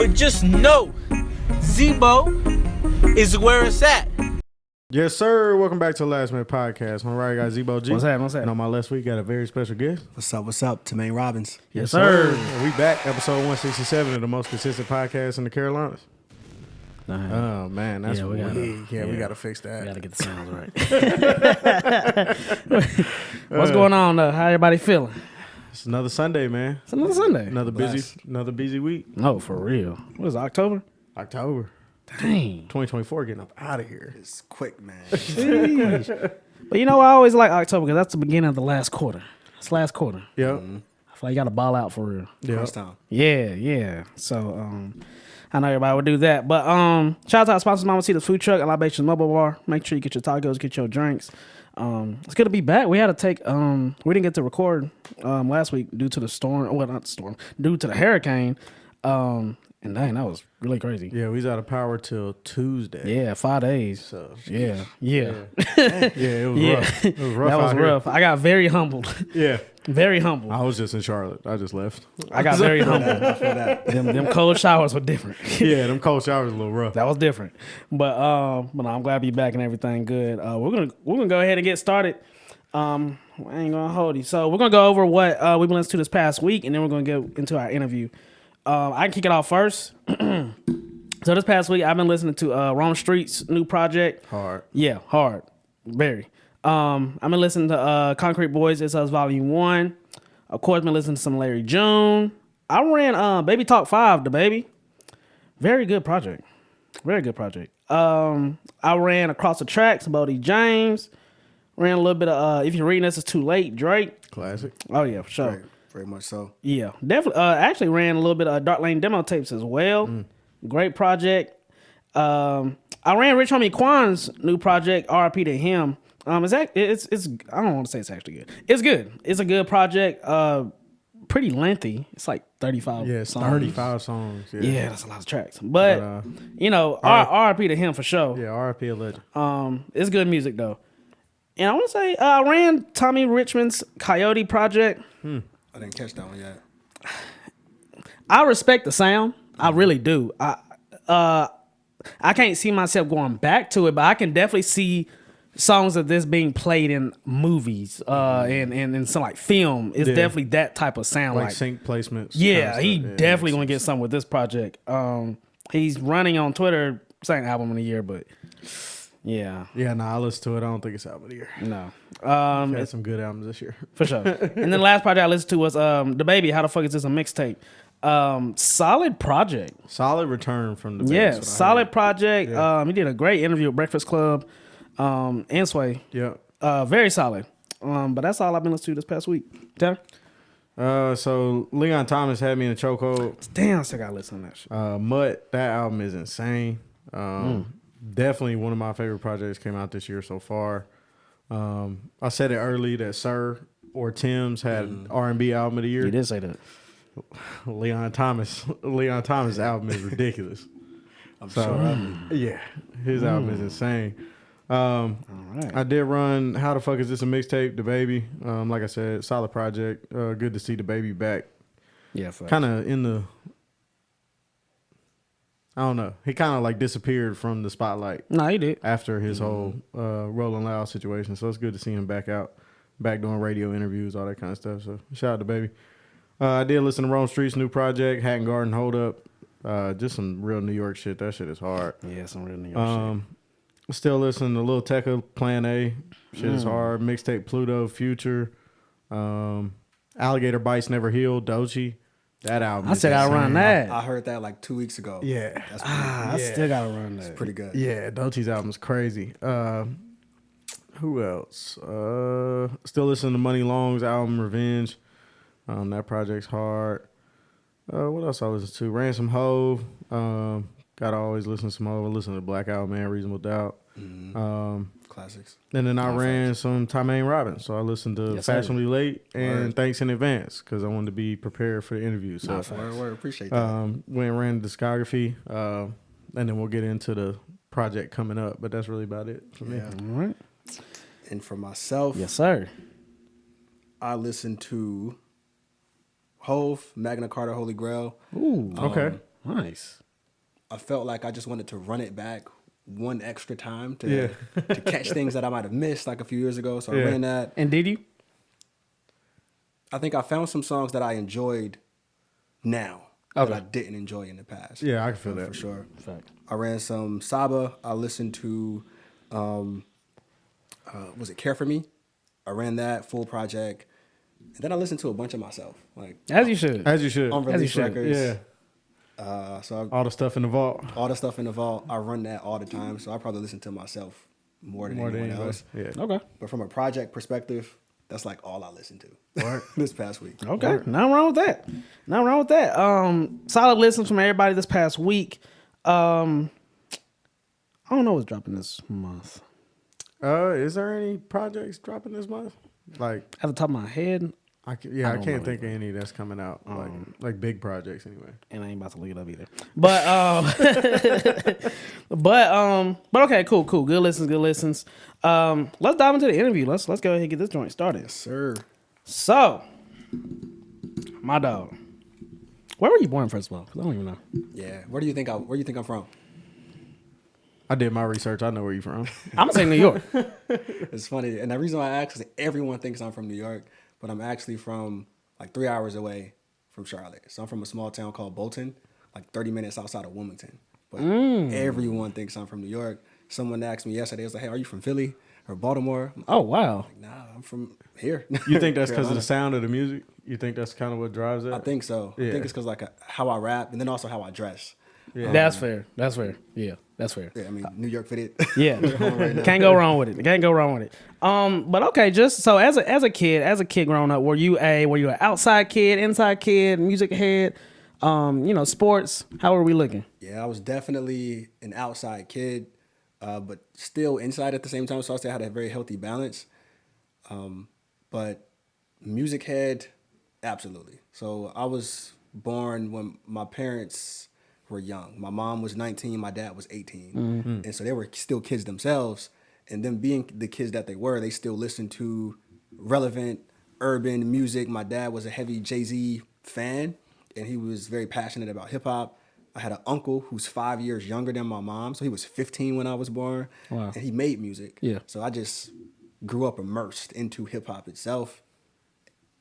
But just know, Zebo is where it's at. Yes, sir. Welcome back to the Last Minute Podcast. On the right, got Zebo G. What's that? And on my left week, got a very special guest. What's up? Tymain Robbins. Yes, sir. And we back, episode 167 of the most consistent podcast in the Carolinas. Oh, man. That's we got to fix that. We got to get the sounds right. What's going on, though? How everybody feeling? It's another Sunday, man. It's another Sunday. Another busy week. No, for real. What is it, October? October. Dang. 2024 getting up out of here. It's quick, man. But you know, I always like October because that's the beginning of the last quarter. It's last quarter. Yep. I feel like you got to ball out for real. First time. Yeah. So, I know everybody would do that. But shout out to our sponsors, MAMACITAS Food Truck and LIBATIONS Mobile Bar. Make sure you get your tacos, get your drinks. It's good to be back. We had to take, we didn't get to record last week due to the storm. Well, not the storm. Due to the hurricane. And dang, that was really crazy. Yeah, we was out of power till Tuesday. Yeah, 5 days. So Yeah. it was rough. It was rough. That was out rough. Here. I got very humbled. Yeah. Very humbled. I was just in Charlotte. I just left. I got very humbled. I feel that. Them cold showers were different. Yeah, them cold showers a little rough. That was different. But I'm glad to be back and everything good. We're gonna go ahead and get started. I ain't gonna hold you. So we're gonna go over what we've been listening to this past week, and then we're gonna get into our interview. I can kick it off first. So this past week, I've been listening to Rome Street's new project. Hard. Yeah, hard. Very. I've been listening to Concrete Boys, It's Us Volume 1. Of course, been listening to some Larry June. I ran Baby Talk 5, the baby. Very good project. Very good project. I ran Across the Tracks, Bodie James. Ran a little bit of If You're Reading This, It's Too Late, Drake. Classic. Oh, yeah, for sure. Very, very much so. Yeah, definitely. Actually ran a little bit of Dark Lane demo tapes as well. Great project. I ran Rich Homie Quan's new project, RIP to him. It's I don't want to say it's actually good. It's good. It's a good project. Pretty lengthy. It's like 35 Yeah, it's songs. 35 songs. Yeah, that's a lot of tracks. But RIP to him for sure. Yeah, RIP a legend. It's good music though. And I want to say I ran Tommy Richmond's Coyote project. I didn't catch that one yet. I respect the sound. I really do. I can't see myself going back to it, but I can definitely see songs of this being played in movies and some like film. It's definitely that type of sound. Like sync placements. Yeah, he definitely gonna get something with this project. He's running on Twitter saying album of the year, but yeah. Yeah, I listened to it. I don't think it's album of the year. No. Had some good albums this year. For sure. And then the last project I listened to was The Baby, How the Fuck Is This a Mixtape? Solid project. Solid return from the Baby. Yeah, solid project. Yeah. He did a great interview with Breakfast Club and Sway. Yeah. Very solid. But that's all I've been listening to this past week. Tanner? So Leon Thomas had me in a chokehold. Damn, I still gotta listen to that shit. Mutt, that album is insane. Definitely one of my favorite projects came out this year so far. I said it early that Sir or Tim's had R&B album of the year. You did say that. Leon Thomas album is ridiculous. I'm sure. Yeah, his album is insane. All right. I did run How the Fuck Is This a Mixtape, The Baby. Like I said, solid project. Good to see The Baby back. Yeah, kind of in the, I don't know. He kind of like disappeared from the spotlight. No, he did. After his whole Rolling Loud situation. So it's good to see him back doing radio interviews, all that kind of stuff. So shout out to Baby. I did listen to Rome Street's new project, Hatton Garden Hold Up. Just some real New York shit. That shit is hard. Yeah, some real New York shit. Still listening to Lil Tecca, Plan A. Shit is hard. Mixtape Pluto, Future. Alligator Bites Never Healed, Doechii. That album. I said I'd run that. I heard that like 2 weeks ago. Yeah. That's I still gotta run that. It's pretty good. Yeah, Doechii's album is crazy. Who else? Still listening to Money Long's album, Revenge. That project's hard. What else I listen to? Ransom Hove. Gotta always listen to some Hove. I listen to Black Album, Man, Reasonable Doubt. Classics. And then I ran some Tymain Robbins. So I listened to Fashionably Late and Thanks in Advance because I wanted to be prepared for the interview. So Word. Appreciate that. went and ran the discography. And then we'll get into the project coming up. But that's really about it for me. Yeah. All right. And for myself, Yes, sir. I listened to Hove, Magna Carta, Holy Grail. Ooh. Okay. Nice. I felt like I just wanted to run it back one extra time to catch things that I might have missed like a few years ago. So I ran that. And did you? I think I found some songs that I enjoyed now that I didn't enjoy in the past. Yeah, I can feel that. For sure. Fact. I ran some Saba. I listened to, was it Care For Me? I ran that full project. And then I listened to a bunch of myself. Like As you should. As you should. unreleased records. Yeah. So All the stuff in the vault. all the stuff in the vault, I run that all the time. So I probably listen to myself more than anyone anybody. else. Yeah. Okay. But from a project perspective, that's like all I listened to this past week. Okay. Nothing wrong with that. Nothing wrong with that. Solid listens from everybody this past week. I don't know what's dropping this month. Is there any projects dropping this month? Like, At the top of my head, I don't can't know think of any that's coming out. Like big projects anyway. and I ain't about to look it up either. But okay, cool. Good listens. Let's dive into the interview. Let's go ahead and get this joint started. Sir. So, my dog, where were you born first of all? 'Cause I don't even know. Yeah. Where do you think I'm from? I did my research. I know where you from. I'm gonna say New York. It's funny. And the reason why I ask is everyone thinks I'm from New York, but I'm actually from like 3 hours away from Charlotte. So I'm from a small town called Bolton, like 30 minutes outside of Wilmington. But everyone thinks I'm from New York. Someone asked me yesterday, I was like, hey, are you from Philly or Baltimore? I'm Oh wow. like, nah, I'm from here. You think that's because of the sound of the music? You think that's kind of what drives it? I think so. Yeah. I think it's because like how I rap and then also how I dress. Yeah. That's fair. Yeah, that's fair. Yeah, I mean, New York fitted. Yeah, can't go wrong with it. But okay, just so as a kid growing up, were you an outside kid, inside kid, music head, sports? How are we looking? Yeah, I was definitely an outside kid, but still inside at the same time. So I say I had a very healthy balance. But music head, absolutely. So I was born when my parents were young. My mom was 19, my dad was 18. And so they were still kids themselves. And them being the kids that they were, they still listened to relevant urban music. My dad was a heavy Jay-Z fan, and he was very passionate about hip hop. I had an uncle who's 5 years younger than my mom, so he was 15 when I was born. Wow. And he made music. Yeah. So I just grew up immersed into hip hop itself.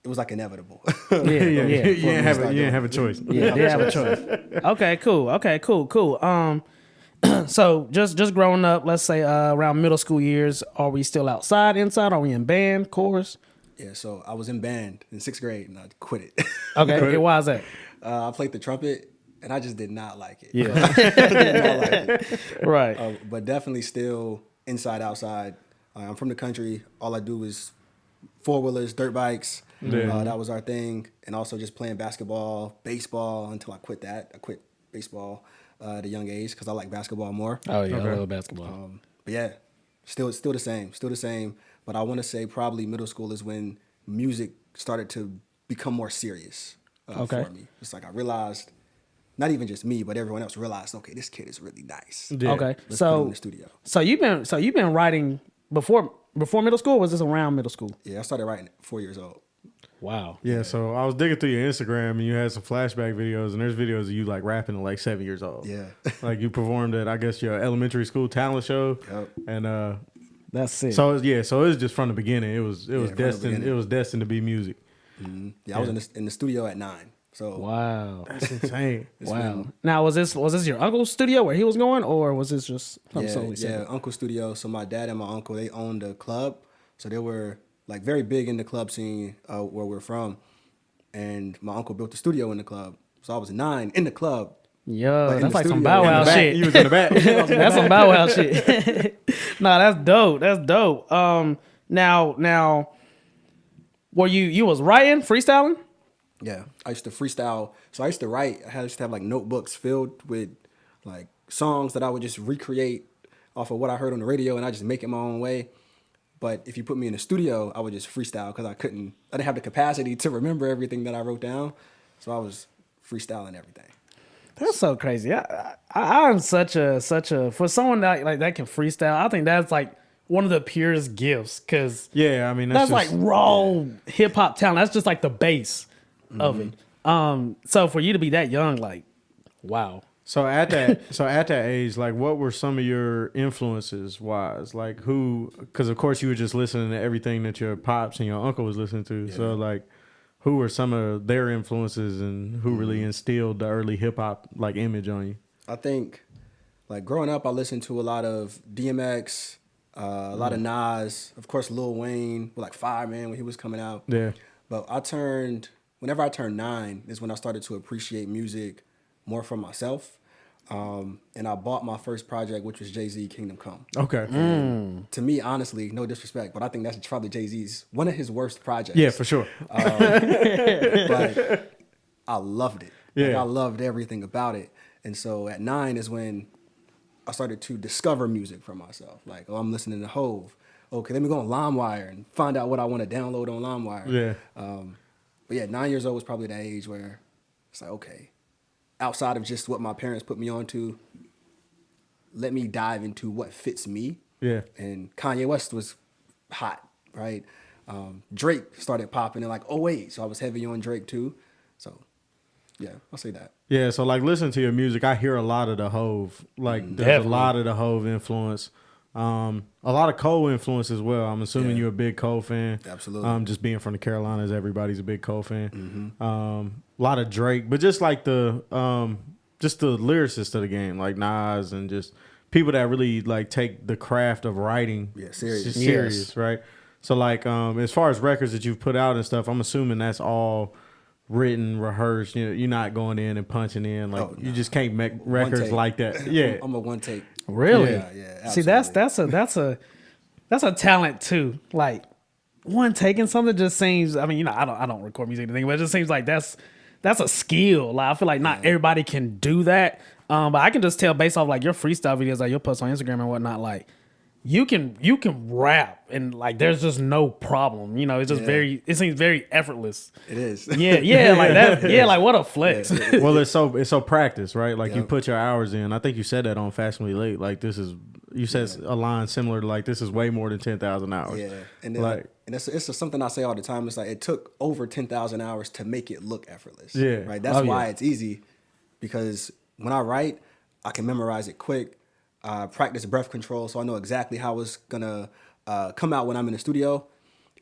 It was like inevitable. Yeah. You didn't have a choice. Yeah, they have a choice. Okay, cool. So just growing up, let's say around middle school years, are we still outside, inside? Are we in band, chorus? Yeah, so I was in band in 6th grade and I quit it. Okay, why is that? I played the trumpet and I just did not like it. Yeah. Did not like it. Right. But definitely still inside, outside. I'm from the country. All I do is four-wheelers, dirt bikes. Yeah. That was our thing. And also just playing basketball, baseball until I quit that. I quit baseball at a young age because I like basketball more. Oh yeah, I love basketball. But yeah, still the same. But I want to say probably middle school is when music started to become more serious for me. It's like I realized, not even just me, but everyone else realized, okay, this kid is really nice. Yeah. Okay, Let's put him so in the studio. you've been writing before middle school. Or was this around middle school? Yeah, I started writing at 4 years old. Wow. Yeah, so I was digging through your Instagram and you had some flashback videos, and there's videos of you like rapping at like 7 years old. Yeah. Like you performed at, I guess, your elementary school talent show. Yep. And That's it. so it was just from the beginning. It was from the destined. beginning. It was destined to be music. Yeah, I was in the studio at 9. So Wow. That's insane. Wow. Now was this your uncle's studio where he was going, or was this just something solely separate? Uncle Studio. So my dad and my uncle, they owned a club. So they were like very big in the club scene where we're from. And my uncle built a studio in the club. So I was 9 in the club. Yo, But in that's the like some studio, Bow in the Wow back, shit. You was in the back. That's some Bow Wow shit. Nah, that's dope. Now, were you was writing, freestyling? Yeah, I used to freestyle. So I used to write. I used to have like notebooks filled with like songs that I would just recreate off of what I heard on the radio, and I just make it my own way. But if you put me in the studio, I would just freestyle because I didn't have the capacity to remember everything that I wrote down. So I was freestyling everything. That's so crazy. I'm such a for someone that can freestyle. I think that's like one of the purest gifts because Yeah, I mean that's just, like raw hip hop talent. That's just like the base of it. So for you to be that young, like Wow. So at that age, like, what were some of your influences wise? Like, who? Because of course you were just listening to everything that your pops and your uncle was listening to. Yeah. So like, who were some of their influences, and who really instilled the early hip hop like image on you? I think, like, growing up, I listened to a lot of DMX, a lot of Nas, of course Lil Wayne, with like Fireman when he was coming out. Yeah. But whenever I turned 9 is when I started to appreciate music more for myself. And I bought my first project, which was Jay-Z Kingdom Come. Okay. To me, honestly, no disrespect, but I think that's probably Jay-Z's, one of his worst projects. Yeah, for sure. But I loved it. Like, Yeah. I loved everything about it. And so at 9 is when I started to discover music for myself. Like, oh, I'm listening to Hove. Okay, let me go on LimeWire and find out what I want to download on LimeWire. Yeah. But yeah, 9 years old was probably the age where it's like, okay, outside of just what my parents put me on to, let me dive into what fits me. Yeah. And Kanye West was hot, right? Drake started popping in like 08, so I was heavy on Drake too. So yeah, I'll say that. Yeah, so like listening to your music, I hear a lot of the Hove. Like there's Definitely. a lot of the Hove influence. A lot of Cole influence as well. I'm assuming Yeah. you're a big Cole fan. Absolutely. Just being from the Carolinas, everybody's a big Cole fan. A lot of Drake, but just like the lyricists of the game, like Nas, and just people that really like take the craft of writing serious. serious, Yes. right? So like as far as records that you've put out and stuff, I'm assuming that's all written, rehearsed. You know, you're not going in and punching in. Like you just can't make records take. like that. Yeah. I'm a one take. Really? Yeah, See, that's a talent too. Like one taking something just seems. I mean, you know, I don't record music or anything, but it just seems like that's a skill. Like I feel like not everybody can do that. But I can just tell based off like your freestyle videos, like you'll post on Instagram and whatnot, like. You can rap and like there's just no problem. You know, it's just it seems very effortless. It is. Yeah, like that. Yeah, like what a flex. Well, it's so practice, right? Like you put your hours in. I think you said that on Fashionably Late. Like you said a line similar to like this is way more than 10,000 hours. Yeah, and then, like and it's something I say all the time. It's like it took over 10,000 hours to make it look effortless. Yeah. Right. That's why it's easy, because when I write, I can memorize it quick. Practice breath control, so I know exactly how it's gonna come out when I'm in the studio.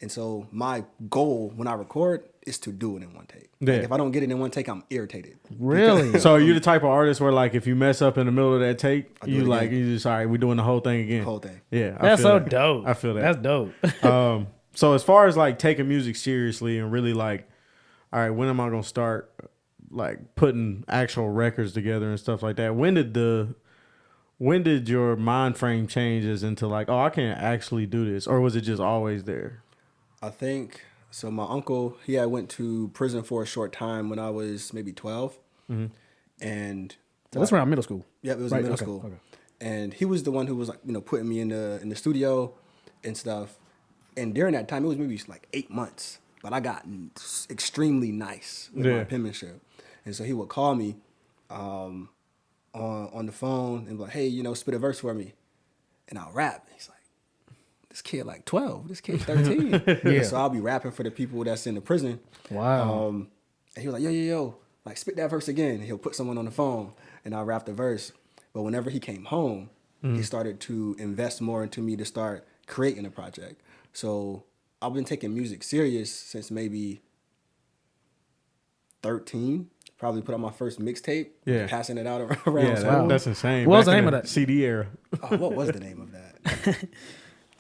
And so my goal when I record is to do it in one take. Yeah. Like if I don't get it in one take, I'm irritated. Really? So are you the type of artist where like if you mess up in the middle of that take, do you it like again. you just all right, we're doing the whole thing again. Whole thing. Yeah. That's feel so that. dope. I feel that. That's dope. So as far as like taking music seriously and really like, all right, when am I gonna start like putting actual records together and stuff like that? When did your mind frame changes into like, oh, I can actually do this, or was it just always there? I think so. My uncle, he had went to prison for a short time when I was maybe 12, and So that's around middle school. yeah, it was Right, in middle okay, school, okay. and he was the one who was like, putting me in the studio and stuff. And during that time, it was maybe like 8 months, but I got extremely nice with my penmanship, and so he would call me on the phone and be like, hey, spit a verse for me, and I'll rap. He's like, this kid like 12, this kid 13. And so I'll be rapping for the people that's in the prison. Wow. And he was like, yo, like spit that verse again. And he'll put someone on the phone and I'll rap the verse. But whenever he came home, he started to invest more into me to start creating a project. So I've been taking music serious since maybe 13. Probably put out my first mixtape. Yeah. Passing it out around. Yeah, school. that's insane. What was Back the in name of that? CD era? Oh, what was the name of that?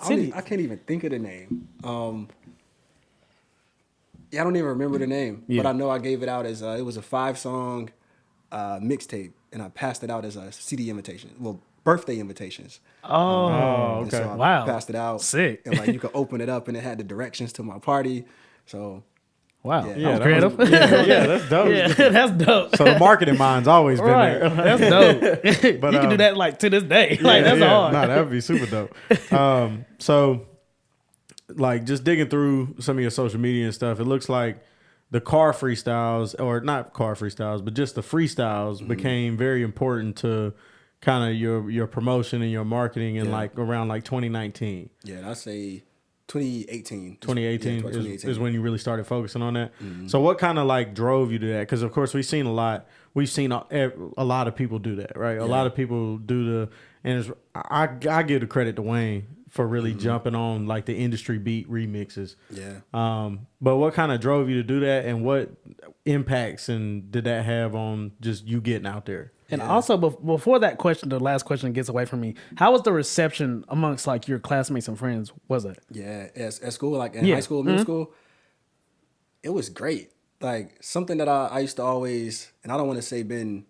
I can't even think of the name. I don't even remember the name, but I know I gave it out as it was a 5-song mixtape, and I passed it out as a CD invitation. Well, birthday invitations. Oh, And so I Wow. passed it out. Sick. And like you could open it up, and it had the directions to my party. So wow. Yeah. That was that creative. was- yeah, that's dope. Yeah, that's dope. So the marketing mind's always been Right. there. That's dope. But, you can do that like to this day. Like that's hard. No, that would be super dope. So, like, just digging through some of your social media and stuff, it looks like the car freestyles, or not car freestyles, but just the freestyles became very important to kind of your promotion and your marketing in like around like 2019. yeah, I'd say 2018. 2018, Yeah, is when you really started focusing on that. So what kind of like drove you to that? Because of course we've seen a lot we've seen a lot of people do that, right? A lot of people do I give the credit to Wayne for really jumping on like the industry beat remixes. Yeah. But what kind of drove you to do that, and what impacts and did that have on just you getting out there? And also, before that question, the last question gets away from me, how was the reception amongst like your classmates and friends? Was it? Yeah, at school, like in high school, middle school, it was great. Like something that I used to always, and I don't want to say been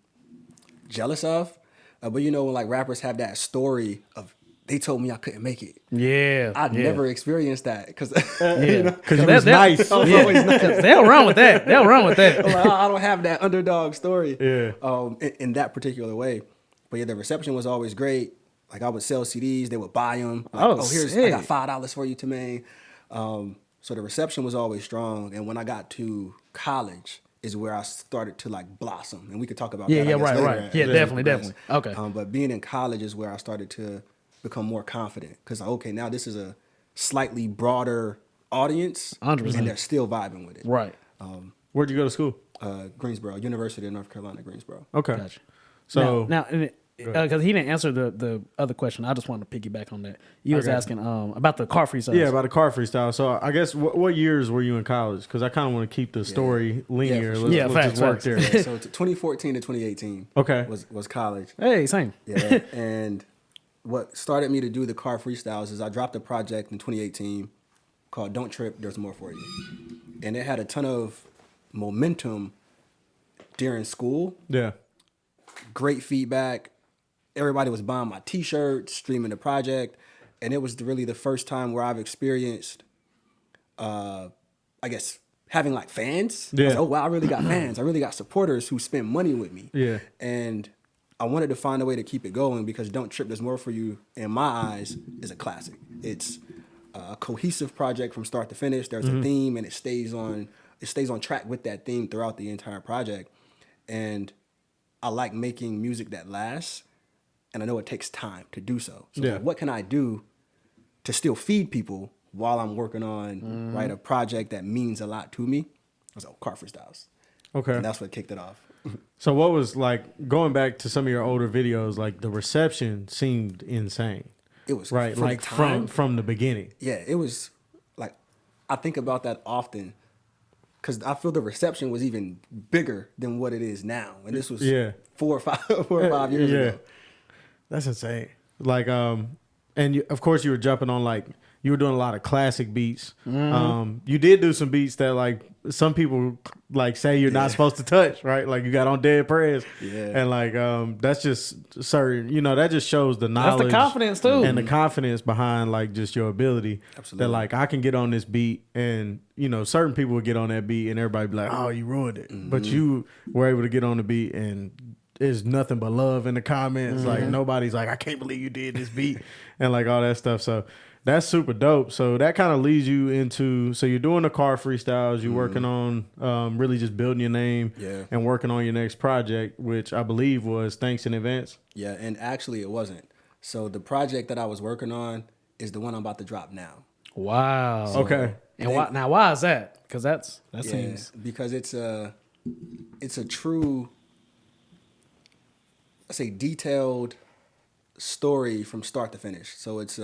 jealous of, but you know when like rappers have that story of they told me I couldn't make it. Yeah, I'd never experienced that because Because it was nice. Always nice. They'll run with that. They'll run with that. I'm like, I don't have that underdog story. Yeah. In that particular way, but yeah, the reception was always great. Like I would sell CDs, they would buy them. Like, here's I got $5 for you, Tymain. So the reception was always strong. And when I got to college, is where I started to like blossom, and we could talk about that. Right. Yeah, definitely. Okay. But being in college is where I started to become more confident because okay, now this is a slightly broader audience, 100%. and they're still vibing with it. Right. Where'd you go to school? Greensboro, University of North Carolina, Greensboro. Okay. Gotcha. So now because he didn't answer the other question, I just wanted to piggyback on that. You was asking about the car freestyles. yeah, about the car freestyle. So I guess what years were you in college? Because I kind of want to keep the story linear. for Let's facts, just work facts. there. Yeah, so 2014 to 2018 Okay. was college. Hey, same. Yeah, and what started me to do the car freestyles is I dropped a project in 2018 called Don't Trip, There's More For You. And it had a ton of momentum during school. Yeah. Great feedback. Everybody was buying my t-shirts, streaming the project. And it was really the first time where I've experienced, I guess, having like fans. Yeah. I was like, oh, wow, I really got fans. I really got supporters who spend money with me. Yeah. And I wanted to find a way to keep it going because Don't Trip, There's More For You, in my eyes, is a classic. It's a cohesive project from start to finish. There's a theme, and it stays on track with that theme throughout the entire project. And I like making music that lasts, and I know it takes time to do so. So like, what can I do to still feed people while I'm working on a project that means a lot to me? I was like, car freestyles. Okay. And that's what kicked it off. So what was like going back to some of your older videos? Like the reception seemed insane. It was right, for like the time, from the beginning. Yeah, it was like I think about that often because I feel the reception was even bigger than what it is now, and this was 4 or 5 years ago. That's insane. Like and of course you were jumping on like you were doing a lot of classic beats. You did do some beats that like some people like say you're not supposed to touch, right? Like you got on Dead Prez. Yeah. And like that's just certain, that just shows the knowledge. That's the confidence too. And the confidence behind like just your ability. Absolutely. That like I can get on this beat and certain people would get on that beat and everybody be like, oh, you ruined it. But you were able to get on the beat and there's nothing but love in the comments. Like nobody's like, I can't believe you did this beat and like all that stuff. So that's super dope. So that kind of leads you into, so you're doing the car freestyles, you're working on really just building your name and working on your next project, which I believe was Thanks in Advance. Yeah, and actually it wasn't. So the project that I was working on is the one I'm about to drop now. Wow. Okay. And why is that? Because that seems because it's a true, I say, detailed story from start to finish. So it's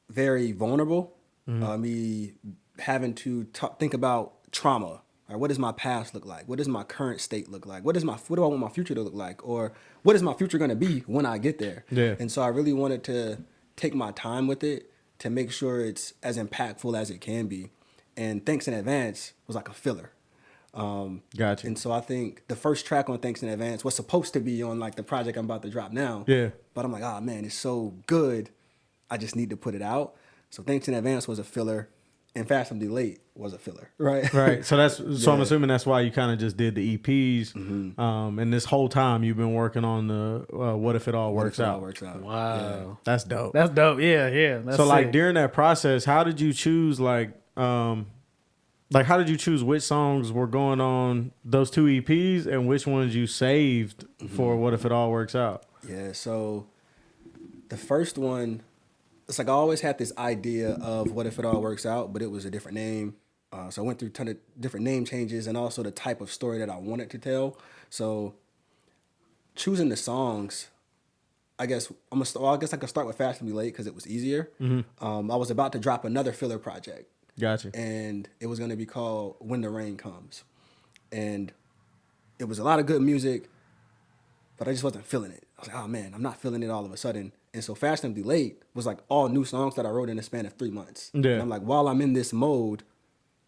very vulnerable. Me having to think about trauma. Right? What does my past look like? What does my current state look like? What do I want my future to look like? Or what is my future going to be when I get there? Yeah. And so I really wanted to take my time with it to make sure it's as impactful as it can be. And Thanks in Advance was like a filler. Gotcha. And so I think the first track on Thanks in Advance was supposed to be on like the project I'm about to drop now. Yeah. But I'm like, oh man, it's so good. I just need to put it out. So Thanks in Advance was a filler, and Fast and Delayed was a filler, right? Right. So I'm assuming that's why you kind of just did the EPs. And this whole time you've been working on the What If It All Works Out. wow. Yeah. That's dope. That's dope. Yeah. That's so like sick. during that process, how did you choose how did you choose which songs were going on those two EPs and which ones you saved for What If It All Works Out? Yeah. So the first one, it's like I always had this idea of What If It All Works Out, but it was a different name. So I went through a ton of different name changes and also the type of story that I wanted to tell. So choosing the songs, I guess I could start with Fashionably Late because it was easier. I was about to drop another filler project. Gotcha. And it was going to be called When the Rain Comes. And it was a lot of good music, but I just wasn't feeling it. I was like, oh man, I'm not feeling it all of a sudden. And so Fashionably Late was like all new songs that I wrote in the span of 3 months. Yeah. And I'm like, while I'm in this mode,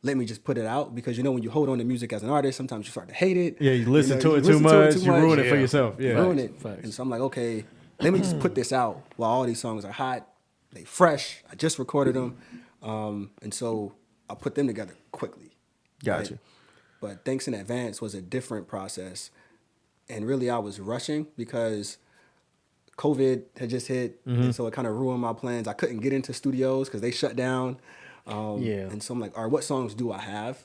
let me just put it out, because when you hold on to music as an artist, sometimes you start to hate it. Yeah, you listen to it too much, you ruin it for yourself. Yeah. Ruin it. Facts. And so I'm like, okay, let me just put this out while all these songs are hot, they fresh. I just recorded them. And so I put them together quickly. Gotcha. Right? But Thanks in Advance was a different process. And really I was rushing because COVID had just hit. And so it kind of ruined my plans. I couldn't get into studios because they shut down. And so I'm like, all right, what songs do I have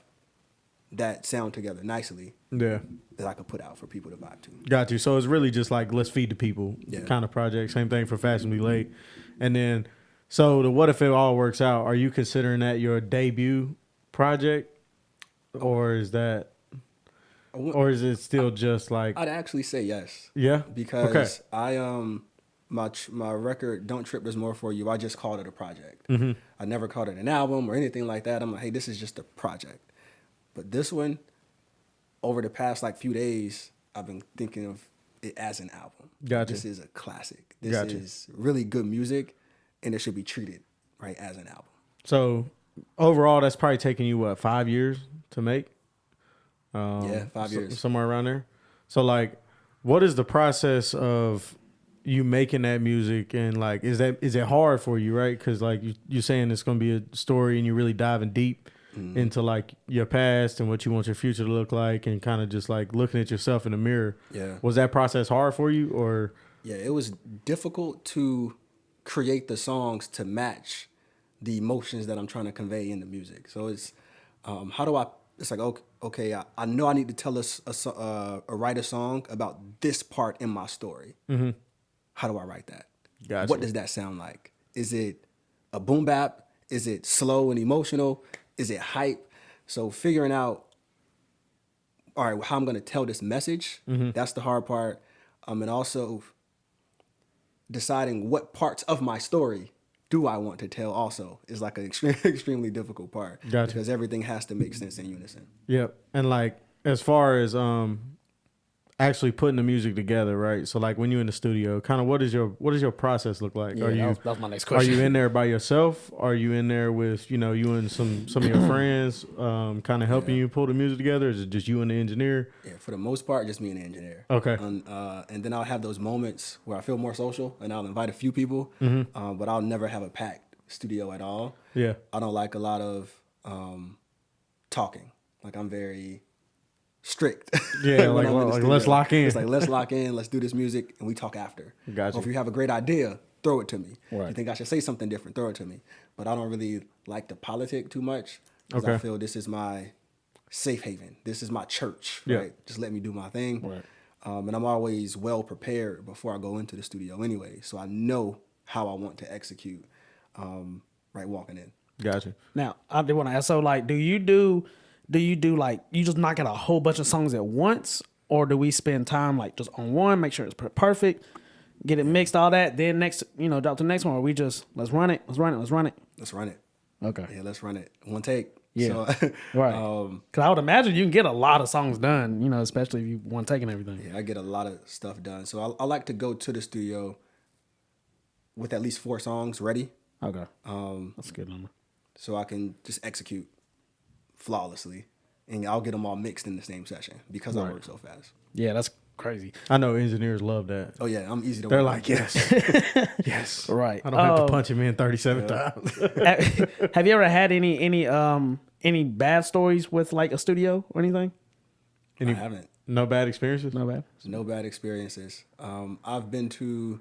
that sound together nicely Yeah. that I could put out for people to vibe to? Got you. So it's really just like let's feed the people kind of project. Same thing for Fashionably Late. And then, so the What If It All Works Out, are you considering that your debut project? Or is that, or is it still just like? I'd actually say yes. Yeah? Because my record, Don't Trip, There's More For You, I just called it a project. I never called it an album or anything like that. I'm like, hey, this is just a project. But this one, over the past few days, I've been thinking of it as an album. Gotcha. This is a classic. This is really good music, and it should be treated as an album. So overall, that's probably taking you, what, 5 years to make? 5 years. Somewhere around there. So what is the process of you making that music, and is it hard for you, right? Because you're saying it's going to be a story and you're really diving deep into your past and what you want your future to look like, and kind of just looking at yourself in the mirror. Yeah. Was that process hard for you, or? Yeah, it was difficult to create the songs to match the emotions that I'm trying to convey in the music. So it's it's like, okay, I know I need to tell write a song about this part in my story. How do I write that? Gotcha. What does that sound like? Is it a boom bap? Is it slow and emotional? Is it hype? So figuring out, all right, how I'm going to tell this message, that's the hard part. And also deciding what parts of my story do I want to tell also is an extremely difficult part. Gotcha. Because everything has to make sense in unison. Yep. And as far as actually putting the music together, right? So when you're in the studio, kind of what does your process look like? Yeah, that was my next question. Are you in there by yourself? Are you in there with you and some of your friends, kind of helping you pull the music together? Is it just you and the engineer? Yeah, for the most part, just me and the engineer. Okay. And then I'll have those moments where I feel more social, and I'll invite a few people, but I'll never have a packed studio at all. Yeah. I don't like a lot of talking. I'm very strict. Yeah, let's lock in. It's let's lock in, let's do this music, and we talk after. Gotcha. Or if you have a great idea, throw it to me. Right. If you think I should say something different, throw it to me. But I don't really like to politic too much, because Okay. I feel this is my safe haven. This is my church, Yeah. right? Just let me do my thing. Right. And I'm always well prepared before I go into the studio anyway, so I know how I want to execute walking in. Gotcha. Now, I do want to ask, so do you do you just knock out a whole bunch of songs at once, or do we spend time just on one, make sure it's perfect, get it mixed, all that, then next, drop the next one, or we just let's run it. Let's run it. Okay. Yeah, let's run it. One take. Yeah. So, Right. Because I would imagine you can get a lot of songs done, especially if you want taking everything. Yeah, I get a lot of stuff done. So I like to go to the studio with at least 4 songs ready. Okay. That's a good number. So I can just execute flawlessly, and I'll get them all mixed in the same session because I work so fast. Yeah, that's crazy. I know engineers love that. Oh yeah, I'm easy to They're work like, with. yes. Right. I don't have to punch him in 37 times. Have you ever had any bad stories with a studio or anything? I haven't. No bad experiences? No bad. No bad experiences. I've been to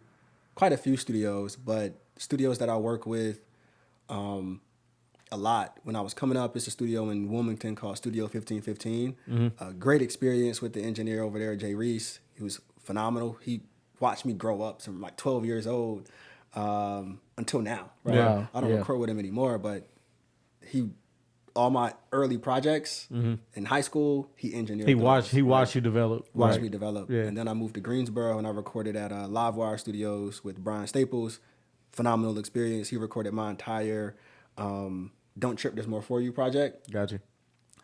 quite a few studios, but studios that I work with a lot. When I was coming up, it's a studio in Wilmington called Studio 1515. Great experience with the engineer over there, Jay Reese. He was phenomenal. He watched me grow up from 12 years old until now. Right? Wow. I don't Yeah. record with him anymore, but all my early projects in high school, he engineered. He those. watched you develop. Watched me develop. Yeah. And then I moved to Greensboro and I recorded at Livewire Studios with Brian Staples. Phenomenal experience. He recorded my entire Don't Trip, There's More For You project. Gotcha.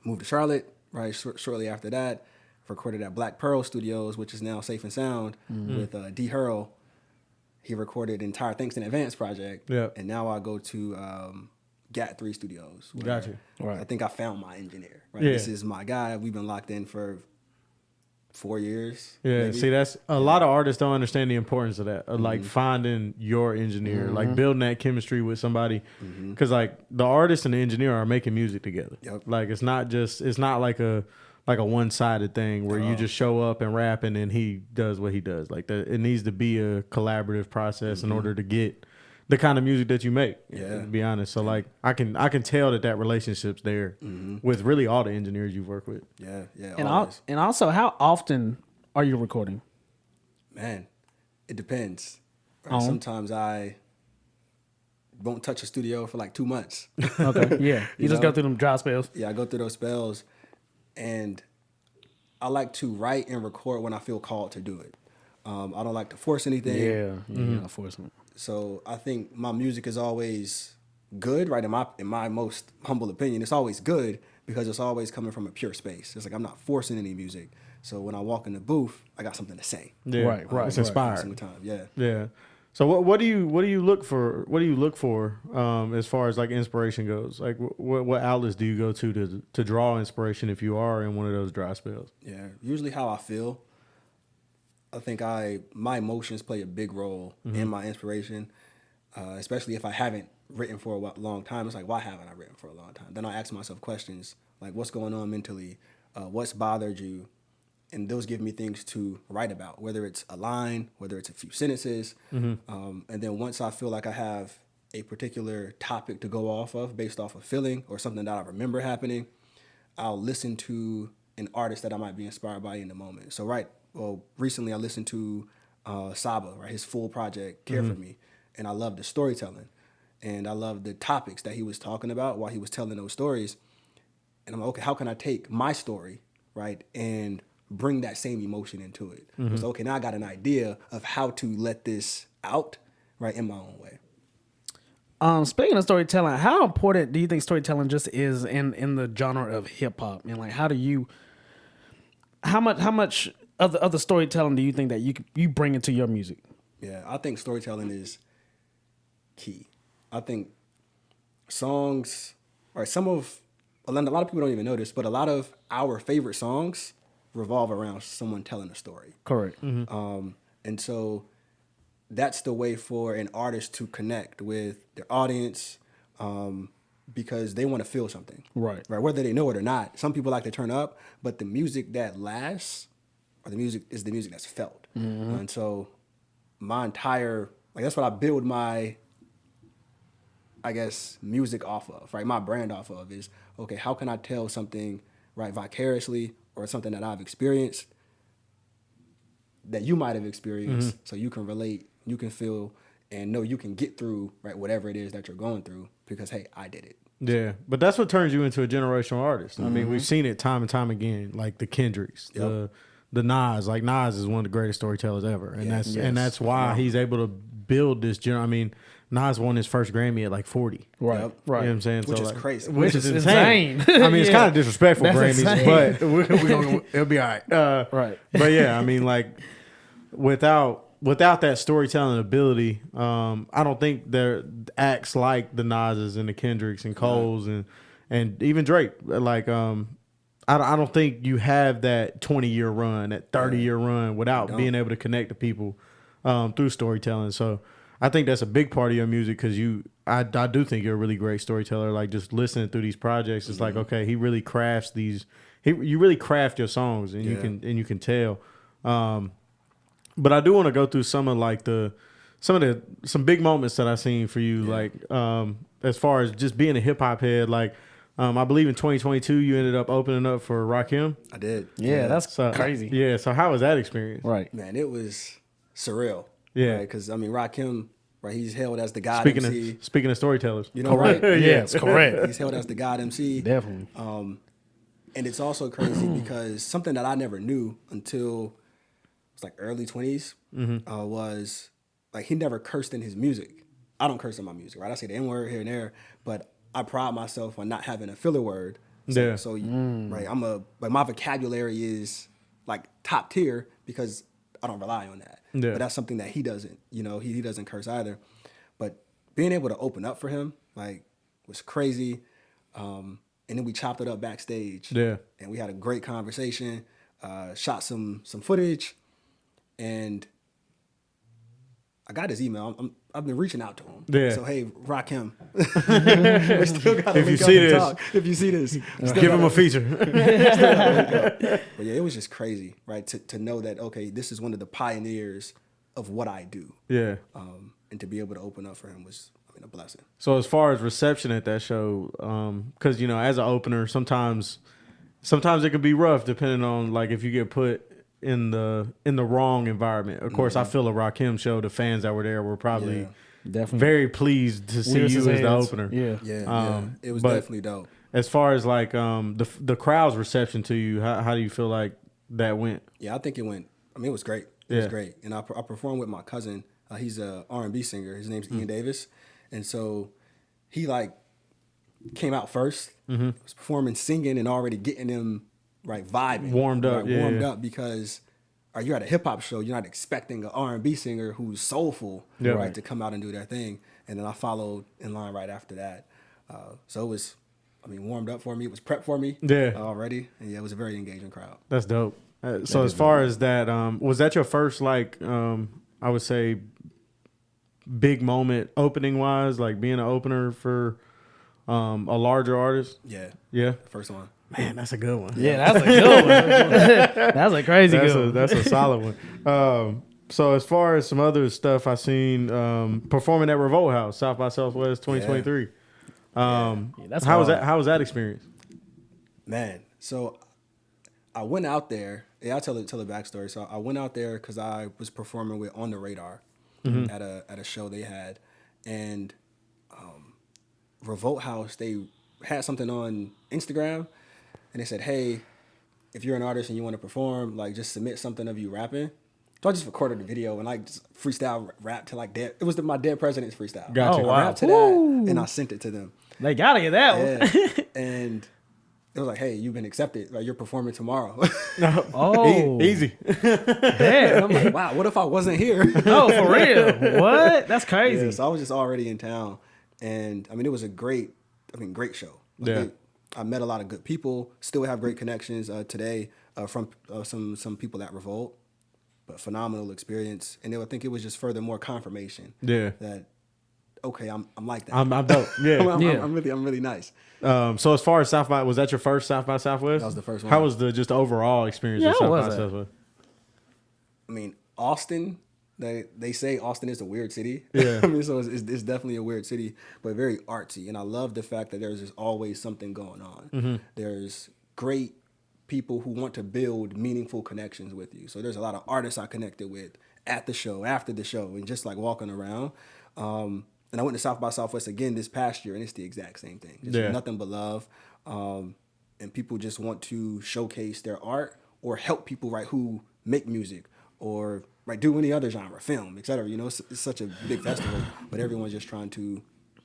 Moved to Charlotte, right, shortly after that. Recorded at Black Pearl Studios, which is now Safe and Sound, with D. Hurl. He recorded the entire Thanks in Advance project. Yeah. And now I go to GAT 3 Studios. where Gotcha. Right. I think I found my engineer. Right. Yeah. This is my guy. We've been locked in for 4 years. Yeah, maybe. see, that's a lot of artists don't understand the importance of that, of like finding your engineer, like building that chemistry with somebody, because like the artist and the engineer are making music together. Yep. Like it's not like a one-sided thing where you just show up and rap and then he does what he does. Like it needs to be a collaborative process in order to get the kind of music that you make. Yeah. To be honest, so like I can tell that relationship's there with really all the engineers you've worked with. Yeah, yeah. And always. and also, how often are you recording? Man, it depends. Right? Oh. Sometimes I won't touch a studio for like 2 months. Okay, yeah, you just know? go through them dry spells. Yeah, I go through those spells, and I like to write and record when I feel called to do it. I don't like to force anything. Yeah, you're not forcing it. So I think my music is always good, right? In my most humble opinion, it's always good because it's always coming from a pure space. It's like I'm not forcing any music. So when I walk in the booth, I got something to say. Yeah, Right, It's right. inspired. Every single time, yeah. Yeah. So what do you look for? What do you look for as far as like inspiration goes? Like what outlets do you go to draw inspiration if you are in one of those dry spells? Yeah, usually how I feel. I think my emotions play a big role in my inspiration, especially if I haven't written for a long time. It's like, why haven't I written for a long time? Then I ask myself questions like, what's going on mentally? What's bothered you? And those give me things to write about, whether it's a line, whether it's a few sentences. And then once I feel like I have a particular topic to go off of based off a feeling or something that I remember happening, I'll listen to an artist that I might be inspired by in the moment. So recently I listened to Saba, right, his full project, Care For Me, and I love the storytelling. And I love the topics that he was talking about while he was telling those stories. And I'm like, okay, how can I take my story, right, and bring that same emotion into it? So, okay, now I got an idea of how to let this out, right, in my own way. Speaking of storytelling, how important do you think storytelling just is in the genre of hip hop? And like, how much of the storytelling do you think that you bring into your music? Yeah, I think storytelling is key. I think songs, right, a lot of people don't even know this, but a lot of our favorite songs revolve around someone telling a story. Correct. And so that's the way for an artist to connect with their audience, because they want to feel something. Right. Whether they know it or not. Some people like to turn up, but the music that lasts or the music is the music that's felt. And so my entire, like, that's what I build my, I guess, music off of, right? My brand off of is, okay, how can I tell something, right, vicariously, or something that I've experienced that you might have experienced, so you can relate, you can feel, and know you can get through, right, whatever it is that you're going through, because, hey, I did it. Yeah, but that's what turns you into a generational artist. I mean, we've seen it time and time again, like the Kendricks, the Nas. Like Nas is one of the greatest storytellers ever, and that's why he's able to build this. I mean, Nas won his first Grammy at like 40. Right. Yep. Right. You know what I'm saying? Which So, is like, crazy. Which is insane. insane. I mean, it's Yeah. kind of disrespectful, That's Grammys, insane. but it'll be all right. Right. But yeah, I mean, like without that storytelling ability, I don't think there acts like the Nas's and the Kendricks and Coles and even Drake. Like, I don't think you have that 20-year run, that 30-year run without being able to connect to people through storytelling. So I think that's a big part of your music because I do think you're a really great storyteller. Like just listening through these projects, it's like, okay, he really crafts these. You really craft your songs, and you can tell. But I do want to go through some big moments that I've seen for you, like as far as just being a hip hop head. Like I believe in 2022 you ended up opening up for Rakim. I did. Yeah, that's crazy. Yeah, so how was that experience? Right. Man, it was surreal. Yeah. Because, I mean, Rakim, right? He's hailed as the God Speaking MC. speaking of storytellers. You know, right? Yes, correct. He's hailed as the God MC. Definitely. And it's also crazy because something that I never knew until it's like early 20s was like he never cursed in his music. I don't curse in my music, right? I say the N-word here and there, but I pride myself on not having a filler word. So right, like my vocabulary is like top tier because I don't rely on that. Yeah. But that's something that he doesn't, you know, he doesn't curse either. But being able to open up for him, like, was crazy. And then we chopped it up backstage. Yeah. And we had a great conversation, shot some footage, and I got his email. I've been reaching out to him. Yeah. So, hey, Rakim. We still got to If you link up see and this. talk. If you see this. Give him a feature. But yeah, it was just crazy, right? To know that, okay, this is one of the pioneers of what I do. Yeah. And to be able to open up for him was, I mean, a blessing. So as far as reception at that show, because you know, as an opener, sometimes it can be rough depending on like if you get put in the wrong environment. Of course, I feel a Rakim show. The fans that were there were probably Definitely. very pleased to see Wish you his as the hands. opener. Yeah. Yeah, it was but- definitely dope. As far as like the crowd's reception to you, how do you feel like that went? Yeah, I think it went. I mean, it was great. It was Yeah. great. And I performed with my cousin. He's a R&B singer. His name's Ian Davis, and so he like came out 1st. Was performing, singing, and already getting them right vibing, Warmed up, right, yeah, warmed yeah. up because. You're at a hip hop show. You're not expecting an R&B singer who's soulful, Yeah. right, Right. to come out and do their thing. And then I followed in line right after that. So it was, I mean, warmed up for me. It was prepped for me, Yeah. already. And yeah, it was a very engaging crowd. That's dope. So as far as that, was that your first like I would say big moment opening wise, like being an opener for a larger artist? Yeah, Yeah. first one. Man, that's a good one. Yeah, that's a good one. That's a crazy good one. That's a solid one. So as far as some other stuff I seen performing at Revolt House, South by Southwest 2023. that's how was wild. that? How was that experience? Man, so I went out there. Yeah, I'll tell the backstory. So I went out there because I was performing with On the Radar at a show they had, and Revolt House, they had something on Instagram, and they said, hey, if you're an artist and you want to perform, like just submit something of you rapping. So I just recorded the video and like just freestyle rap to like dead. It was my Dead President's freestyle. Gotcha. Oh, I wow. rapped to that and I sent it to them. They gotta get that one. Yeah. And it was like, hey, you've been accepted. Like, you're performing tomorrow. Oh, Easy. And I'm like, wow, what if I wasn't here? No, for real. What? That's crazy. Yeah, so I was just already in town. And I mean, it was a great show. Like, Yeah. I met a lot of good people, still have great connections today from some people at Revolt, but phenomenal experience. And I think it was just furthermore confirmation Yeah. that, okay, I'm like that. I'm dope. Yeah. I'm really nice. So as far as South by, was that your first South by Southwest? That was the first one. How was the just overall experience Yeah, of how South was by it? Southwest? I mean, Austin, they say Austin is a weird city. Yeah. I mean, so it's definitely a weird city, but very artsy. And I love the fact that there's just always something going on. Mm-hmm. There's great people who want to build meaningful connections with you. So there's a lot of artists I connected with at the show, after the show, and just like walking around. And I went to South by Southwest again this past year, and it's the exact same thing. Just Yeah. nothing but love. And people just want to showcase their art or help people, right, who make music or right do any other genre, film, etc. You know, it's such a big festival, but everyone's just trying to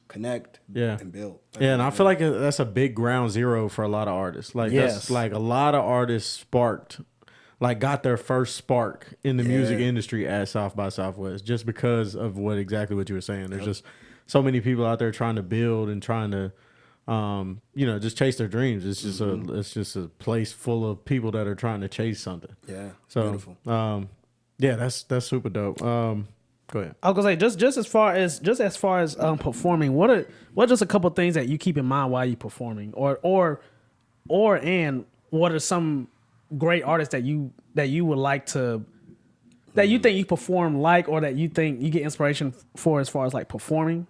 connect Yeah. and build. Yeah, and I feel like that's a big ground zero for a lot of artists. Like Yes. that's like a lot of artists got their first spark in the music industry at South by Southwest just because of exactly what you were saying. There's just so many people out there trying to build and trying to just chase their dreams. It's just a place full of people that are trying to chase something. Yeah, So beautiful. yeah, that's super dope. Go ahead. I was gonna say just as far as performing, what are just a couple things that you keep in mind while you performing, or and what are some great artists that you would like to that you think you perform like, or that you think you get inspiration for as far as like performing?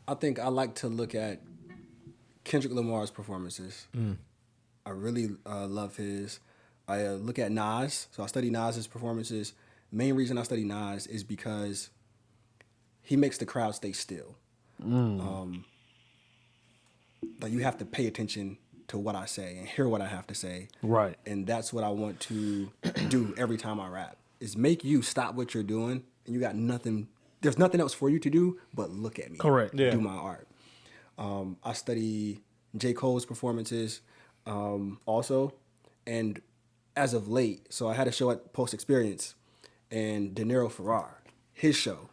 I think I like to look at Kendrick Lamar's performances. I really love his. I look at Nas, so I study Nas's performances. Main reason I study Nas is because he makes the crowd stay still. Like, you have to pay attention to what I say and hear what I have to say. Right. And that's what I want to do every time I rap, is make you stop what you're doing and you got nothing. There's nothing else for you to do but look at me. Correct. Yeah. Do my art. I study J. Cole's performances also. And as of late, so I had a show at Post Experience, and De Niro Ferrar, his show,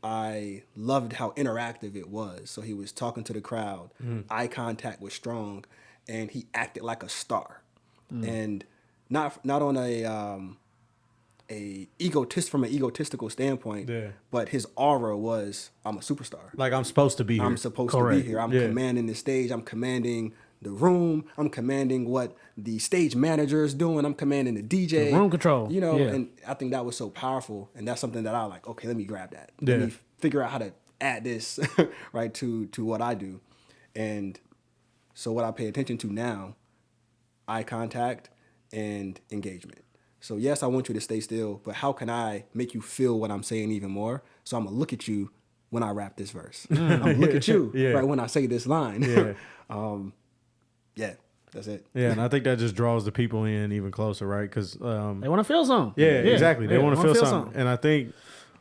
I loved how interactive it was. So he was talking to the crowd, eye contact was strong, and he acted like a star. And not on from an egotistical standpoint, but his aura was, I'm a superstar. Like, I'm supposed to be here. I'm supposed to be here. I'm commanding the stage. I'm commanding the room. I'm commanding what the stage manager is doing. I'm commanding the DJ. The room control. You know, Yeah. and I think that was so powerful. And that's something that I like, okay, let me grab that. Let me figure out how to add this right to what I do. And so what I pay attention to now, eye contact and engagement. So yes, I want you to stay still, but how can I make you feel what I'm saying even more? So I'm gonna look at you when I rap this verse. I'm gonna look at you right when I say this line. Yeah, that's it. Yeah, and I think that just draws the people in even closer, right? Because They want to feel something. yeah, exactly. They want to feel wanna something. And I think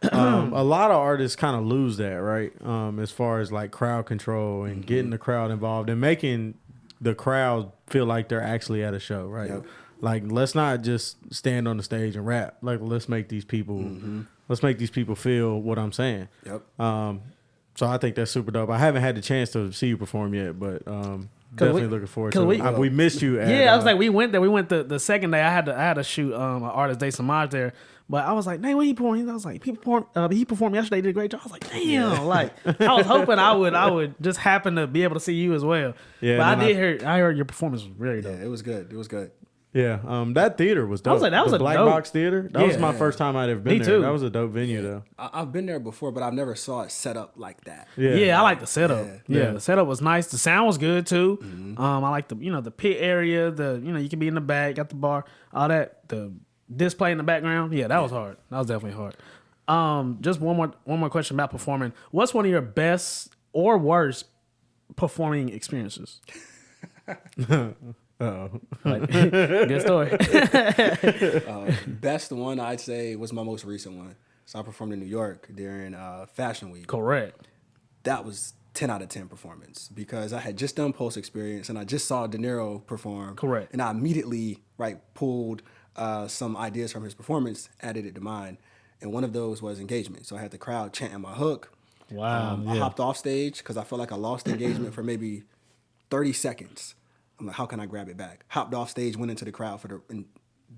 a lot of artists kind of lose that, right? As far as like crowd control and getting the crowd involved and making the crowd feel like they're actually at a show, right? Yep. Like, let's not just stand on the stage and rap. Like, let's make these people feel what I'm saying. Yep. So I think that's super dope. I haven't had the chance to see you perform yet, but definitely looking forward to it. We missed you. I was like, we went there. We went the second day. I had to shoot an Artist Day Samaj there, but I was like, "Dang, when he performed?" I was like, he performed yesterday. He did a great job. I was like, "Damn!" Like, I was hoping I would just happen to be able to see you as well. Yeah, but I heard your performance was really dope. Yeah, it was good. It was good. Yeah, that theater was dope. I was like, that was the a Black dope- Box Theater. That was my first time I'd ever been Me there. too. That was a dope venue, though. I've been there before, but I've never saw it set up like that. Yeah, I like the setup. Yeah. Yeah, the setup was nice. The sound was good too. I like the the pit area. You can be in the back, got the bar, all that. The display in the background. Yeah, that was hard. That was definitely hard. Just one more question about performing. What's one of your best or worst performing experiences? Good story. Best one I'd say was my most recent one. So I performed in New York during Fashion Week. Correct. That was 10 out of 10 performance because I had just done Post Experience and I just saw De Niro perform. Correct. And I immediately pulled some ideas from his performance, added it to mine. And one of those was engagement. So I had the crowd chanting my hook. Wow. I hopped off stage because I felt like I lost engagement for maybe 30 seconds. I'm like, how can I grab it back? Hopped off stage, went into the crowd for the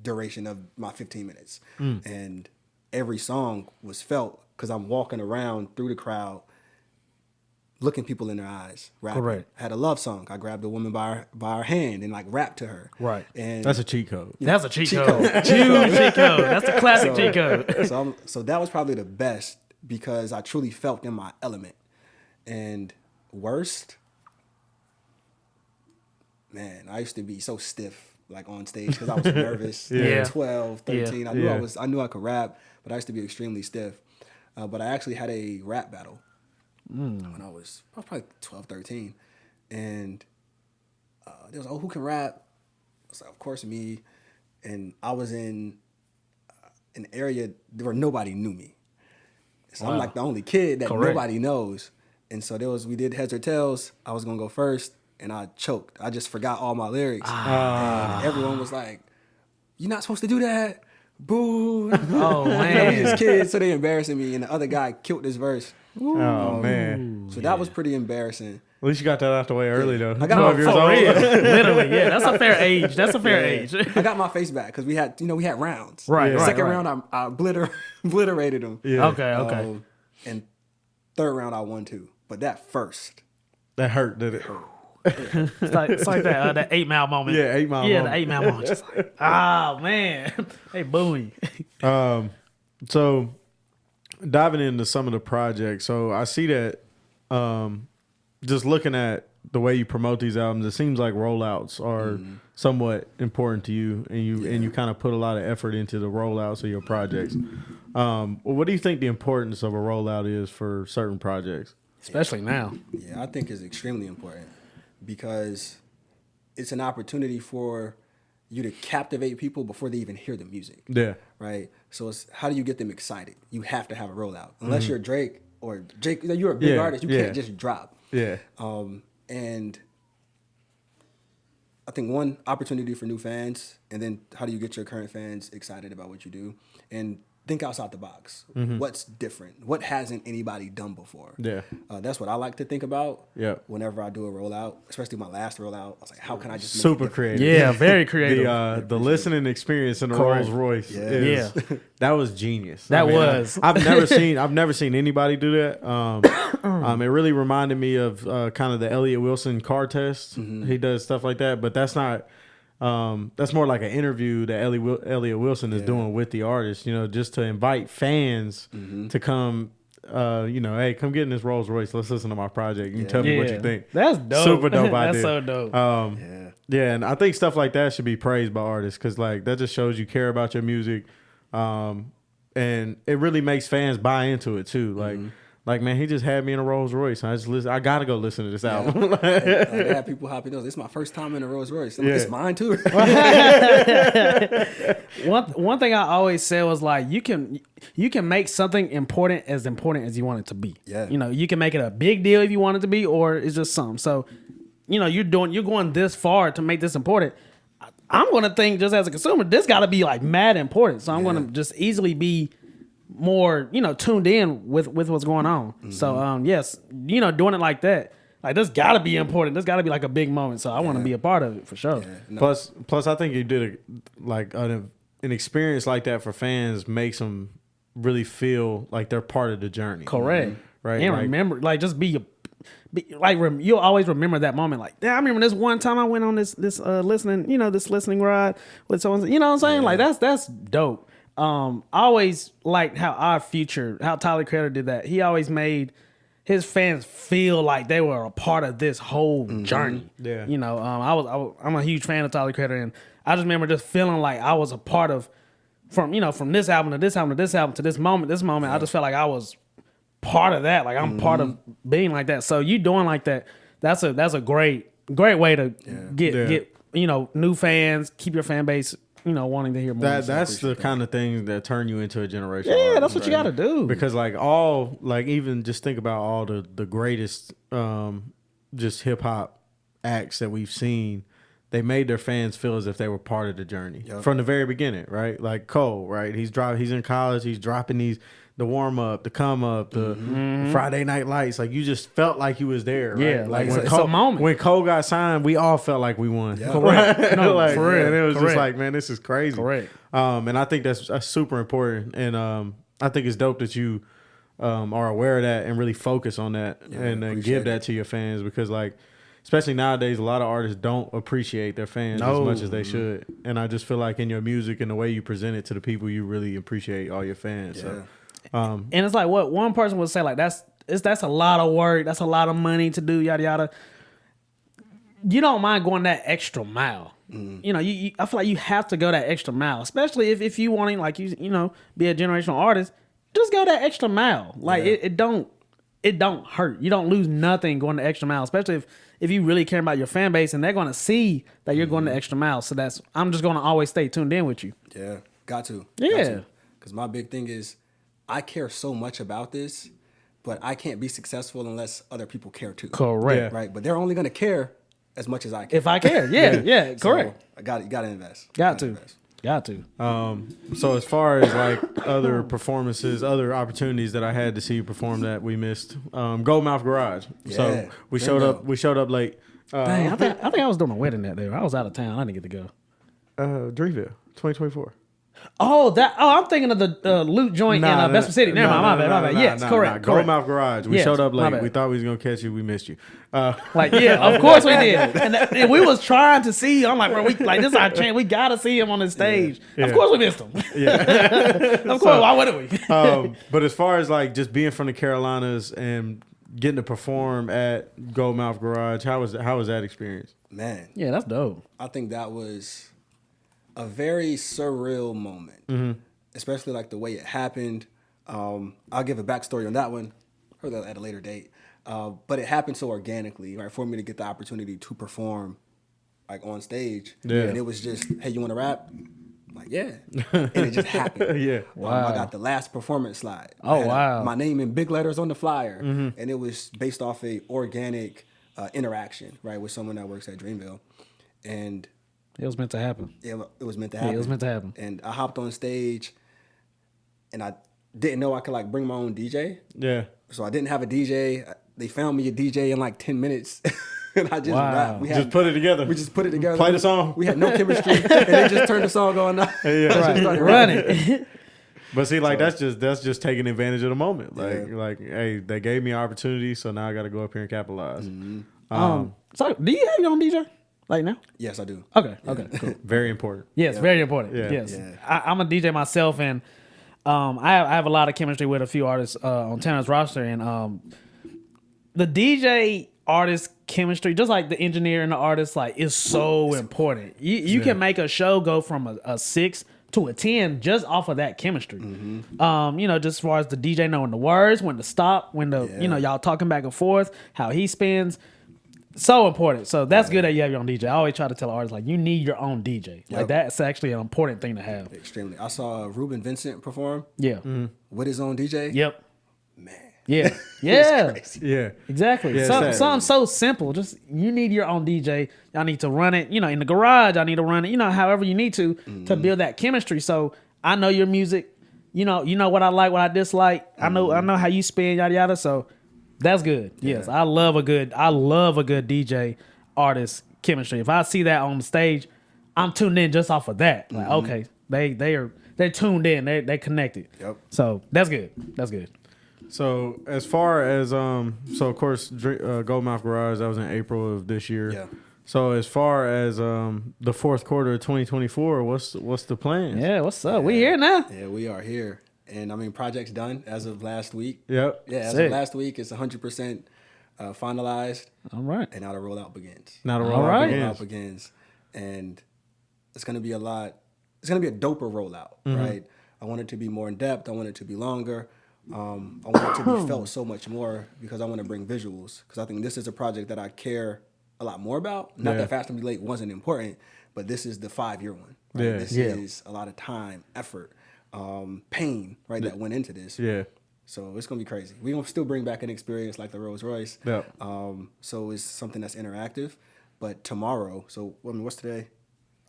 duration of my 15 minutes. And every song was felt because I'm walking around through the crowd, looking people in their eyes, rapping. Correct. I had a love song. I grabbed a woman by her hand and like rapped to her. Right. And That's a cheat code. That's a cheat code. Huge cheat code. That's the classic cheat code. So that was probably the best because I truly felt in my element. And worst, man, I used to be so stiff like on stage because I was nervous. Yeah. 12, 13. Yeah. I knew I could rap, but I used to be extremely stiff. But I actually had a rap battle when I was probably 12, 13. And there was, who can rap? I was like, of course, me. And I was in an area where nobody knew me. So I'm like the only kid that nobody knows. And so we did heads or tails. I was going to go first. And I choked. I just forgot all my lyrics. And everyone was like, "You're not supposed to do that." Boo. Oh, man. We just kids, so they embarrassing me. And the other guy killed this verse. Oh, man. So that was pretty embarrassing. At least you got that out the way early, though. I got 12 years old. Literally, yeah. That's a fair age. That's a fair age. I got my face back because we had rounds. Right, right, Second right. round, I obliterated them. Yeah. Okay. And third round, I won too. But that first. That hurt, did it? It's like that 8 Mile moment. Yeah, 8 Mile Yeah, moment. the 8 Mile moment. Just like, man. They booing. So diving into some of the projects, so I see that just looking at the way you promote these albums, it seems like rollouts are somewhat important to you, and you kind of put a lot of effort into the rollouts of your projects. Well, what do you think the importance of a rollout is for certain projects? Especially now. Yeah, I think is extremely important because it's an opportunity for you to captivate people before they even hear the music. Yeah. Right? So it's how do you get them excited? You have to have a rollout. Unless you're Drake or Jake, you're a big artist, you can't just drop. Yeah. And I think one, opportunity for new fans, and then how do you get your current fans excited about what you do? And think outside the box. What's different? What hasn't anybody done before? Yeah. That's what I like to think about. Yeah. Whenever I do a rollout, especially my last rollout, I was like, how can I just make it Super different? creative. Yeah, very creative. The listening experience in the Correct. Rolls Royce. Yeah. That was genius. That was. I've never seen anybody do that. It really reminded me of kind of the Elliott Wilson car test. He does stuff like that, but that's not. That's more like an interview that Elliott Wilson is doing with the artist. Just to invite fans to come. Hey, come get in this Rolls Royce. Let's listen to my project. You tell me what you think. That's dope. Super dope idea. That's so dope. Yeah, and I think stuff like that should be praised by artists because like that just shows you care about your music, and it really makes fans buy into it too. Like man, he just had me in a Rolls Royce. I gotta go listen to this album. I had people hopping those. It's my first time in a Rolls Royce. It's mine too. One thing I always said was like you can make something important as you want it to be. Yeah. You can make it a big deal if you want it to be, or it's just something. So, you're going this far to make this important. I'm gonna think just as a consumer, this gotta be like mad important. So I'm gonna just easily be more, tuned in with what's going on. So yes, doing it like that. Like this gotta be important. This gotta be like a big moment. So I want to be a part of it for sure. Yeah, no. Plus, I think you did an experience like that for fans makes them really feel like they're part of the journey. Correct. Right. And like, remember, like just you'll always remember that moment. Like, yeah, I remember this one time I went on this listening ride with someone. You know what I'm saying? Like that's dope. I always liked how Tyler Creator did that. He always made his fans feel like they were a part of this whole journey. Yeah. I'm a huge fan of Tyler Creator, and I just remember just feeling like I was a part of from this album to this album to this album to this moment. I just felt like I was part of that. Like I'm part of being like that. So you doing like that, that's a great way to get new fans, keep your fan base wanting to hear more. That's the kind of things that turn you into a generation. Yeah, that's what you got to do. Because even just think about all the greatest just hip hop acts that we've seen. They made their fans feel as if they were part of the journey from the very beginning, right? Like Cole, right? He's in college. He's dropping the warm up, the come up, the Friday Night Lights. Like you just felt like you was there. Right? Yeah, like when it's a moment. When Cole got signed, we all felt like we won. Yeah. Correct. No, like, for real. and it was Correct. just like, man, this is crazy. Correct. And I think that's super important. And I think it's dope that you are aware of that and really focus on that and give that to your fans because like, especially nowadays, a lot of artists don't appreciate their fans as much as they should. And I just feel like in your music and the way you present it to the people, you really appreciate all your fans. Yeah. So, and it's like what one person would say, like that's a lot of work, that's a lot of money to do, yada yada. You don't mind going that extra mile. I feel like you have to go that extra mile, especially if you wanting like be a generational artist. Just go that extra mile. Like it don't hurt. You don't lose nothing going the extra mile, especially if you really care about your fan base and they're going to see that you're going the extra mile. So I'm just going to always stay tuned in with you. Yeah, got to. Yeah. Because my big thing is I care so much about this, but I can't be successful unless other people care too. Correct. Right? But they're only going to care as much as I care. If I care. Yeah, correct. So you got to invest. Got to. so as far as like other performances, other opportunities that I had to see you perform that we missed, Gold Mouth Garage. Yeah, so we showed up late. Dang, I think I was doing a wedding that day. I was out of town. I didn't get to go. Dreamville, 2024. I'm thinking of the loot joint in Bedford City. Never mind, my bad. Yes, correct. Gold Mouth Garage. We Yes, showed up my late. bad. We thought we was gonna catch you. We missed you. Of course we did. And we was trying to see. I'm like, bro, this is our chance. We gotta see him on the stage. Yeah. Of course we missed him. Of course, why wouldn't we? But as far as like just being from the Carolinas and getting to perform at Gold Mouth Garage, how was that experience? Man, Yeah, that's dope. I think that was a very surreal moment. especially like the way it happened. I'll give a backstory on that one at a later date. But it happened so organically, right, for me to get the opportunity to perform like on stage. Yeah. And it was just, hey, you want to rap? I'm like, yeah. And it just happened. Yeah. Wow. I got the last performance slide. Oh, I had wow. my name in big letters on the flyer. And it was based off a organic interaction, right, with someone that works at Dreamville. And It was meant to happen. it was meant to happen. Yeah, it was meant to happen. And I hopped on stage and I didn't know I could like bring my own DJ. Yeah. So I didn't have a DJ. They found me a DJ in like 10 minutes. And I just Wow. rapped. Just put it together. We just put it together. Play the song. We had no chemistry. And they just turned the song on. Yeah. Right. Run it. But see, like that's just taking advantage of the moment. Like, hey, they gave me an opportunity, so now I got to go up here and capitalize. So do you have your own DJ? Like now? Yes, I do. Okay. Cool. Very important. Yes, very important. Yeah. Yes, Yeah. I'm a DJ myself, and I have a lot of chemistry with a few artists on Tanner's roster, and the DJ artist chemistry, just like the engineer and the artist, like is so important. You can make a show go from a 6 to a 10 just off of that chemistry. Just as far as the DJ knowing the words, when to stop, when to y'all talking back and forth, how he spins. So important. So that's good that you have your own DJ. I always try to tell artists, like, you need your own DJ. Like, Yep. that's actually an important thing to have. Extremely. I saw Ruben Vincent perform Yeah. with his own DJ. Yep. Man. Yeah. Yeah. Crazy. Yeah. Exactly. Yeah, Something so simple. Just you need your own DJ. Y'all need to run it, in the garage. I need to run it, however you need to build that chemistry. So I know your music. You know what I like, what I dislike. I know how you spin, yada yada. So that's good. Yes. I love a good DJ artist chemistry. If I see that on the stage, I'm tuned in just off of that. Like, okay, they're tuned in, they're connected. Yep. So that's good. That's good. So as far as so of course Goldmouth Garage, that was in April of this year. Yeah. So as far as the fourth quarter of 2024, what's the plan? Yeah, what's up? We here now. Yeah, we are here. And I mean, project's done as of last week. Yep. Yeah, as Sick. of last week, it's 100% finalized. All right. And now the rollout begins. Now the All rollout right. begins. Rollout begins. And it's going to be a lot. It's going to be a doper rollout, right? I want it to be more in depth. I want it to be longer. I want it to be felt so much more because I want to bring visuals. Because I think this is a project that I care a lot more about. Not that Fast and Be Late wasn't important, but this is the 5-year one. Right? Yeah. This is a lot of time, effort, pain, right, that went into this. Yeah. So it's gonna be crazy. We're gonna still bring back an experience like the Rolls Royce. Yeah. So it's something that's interactive. But tomorrow, so I mean, what's today?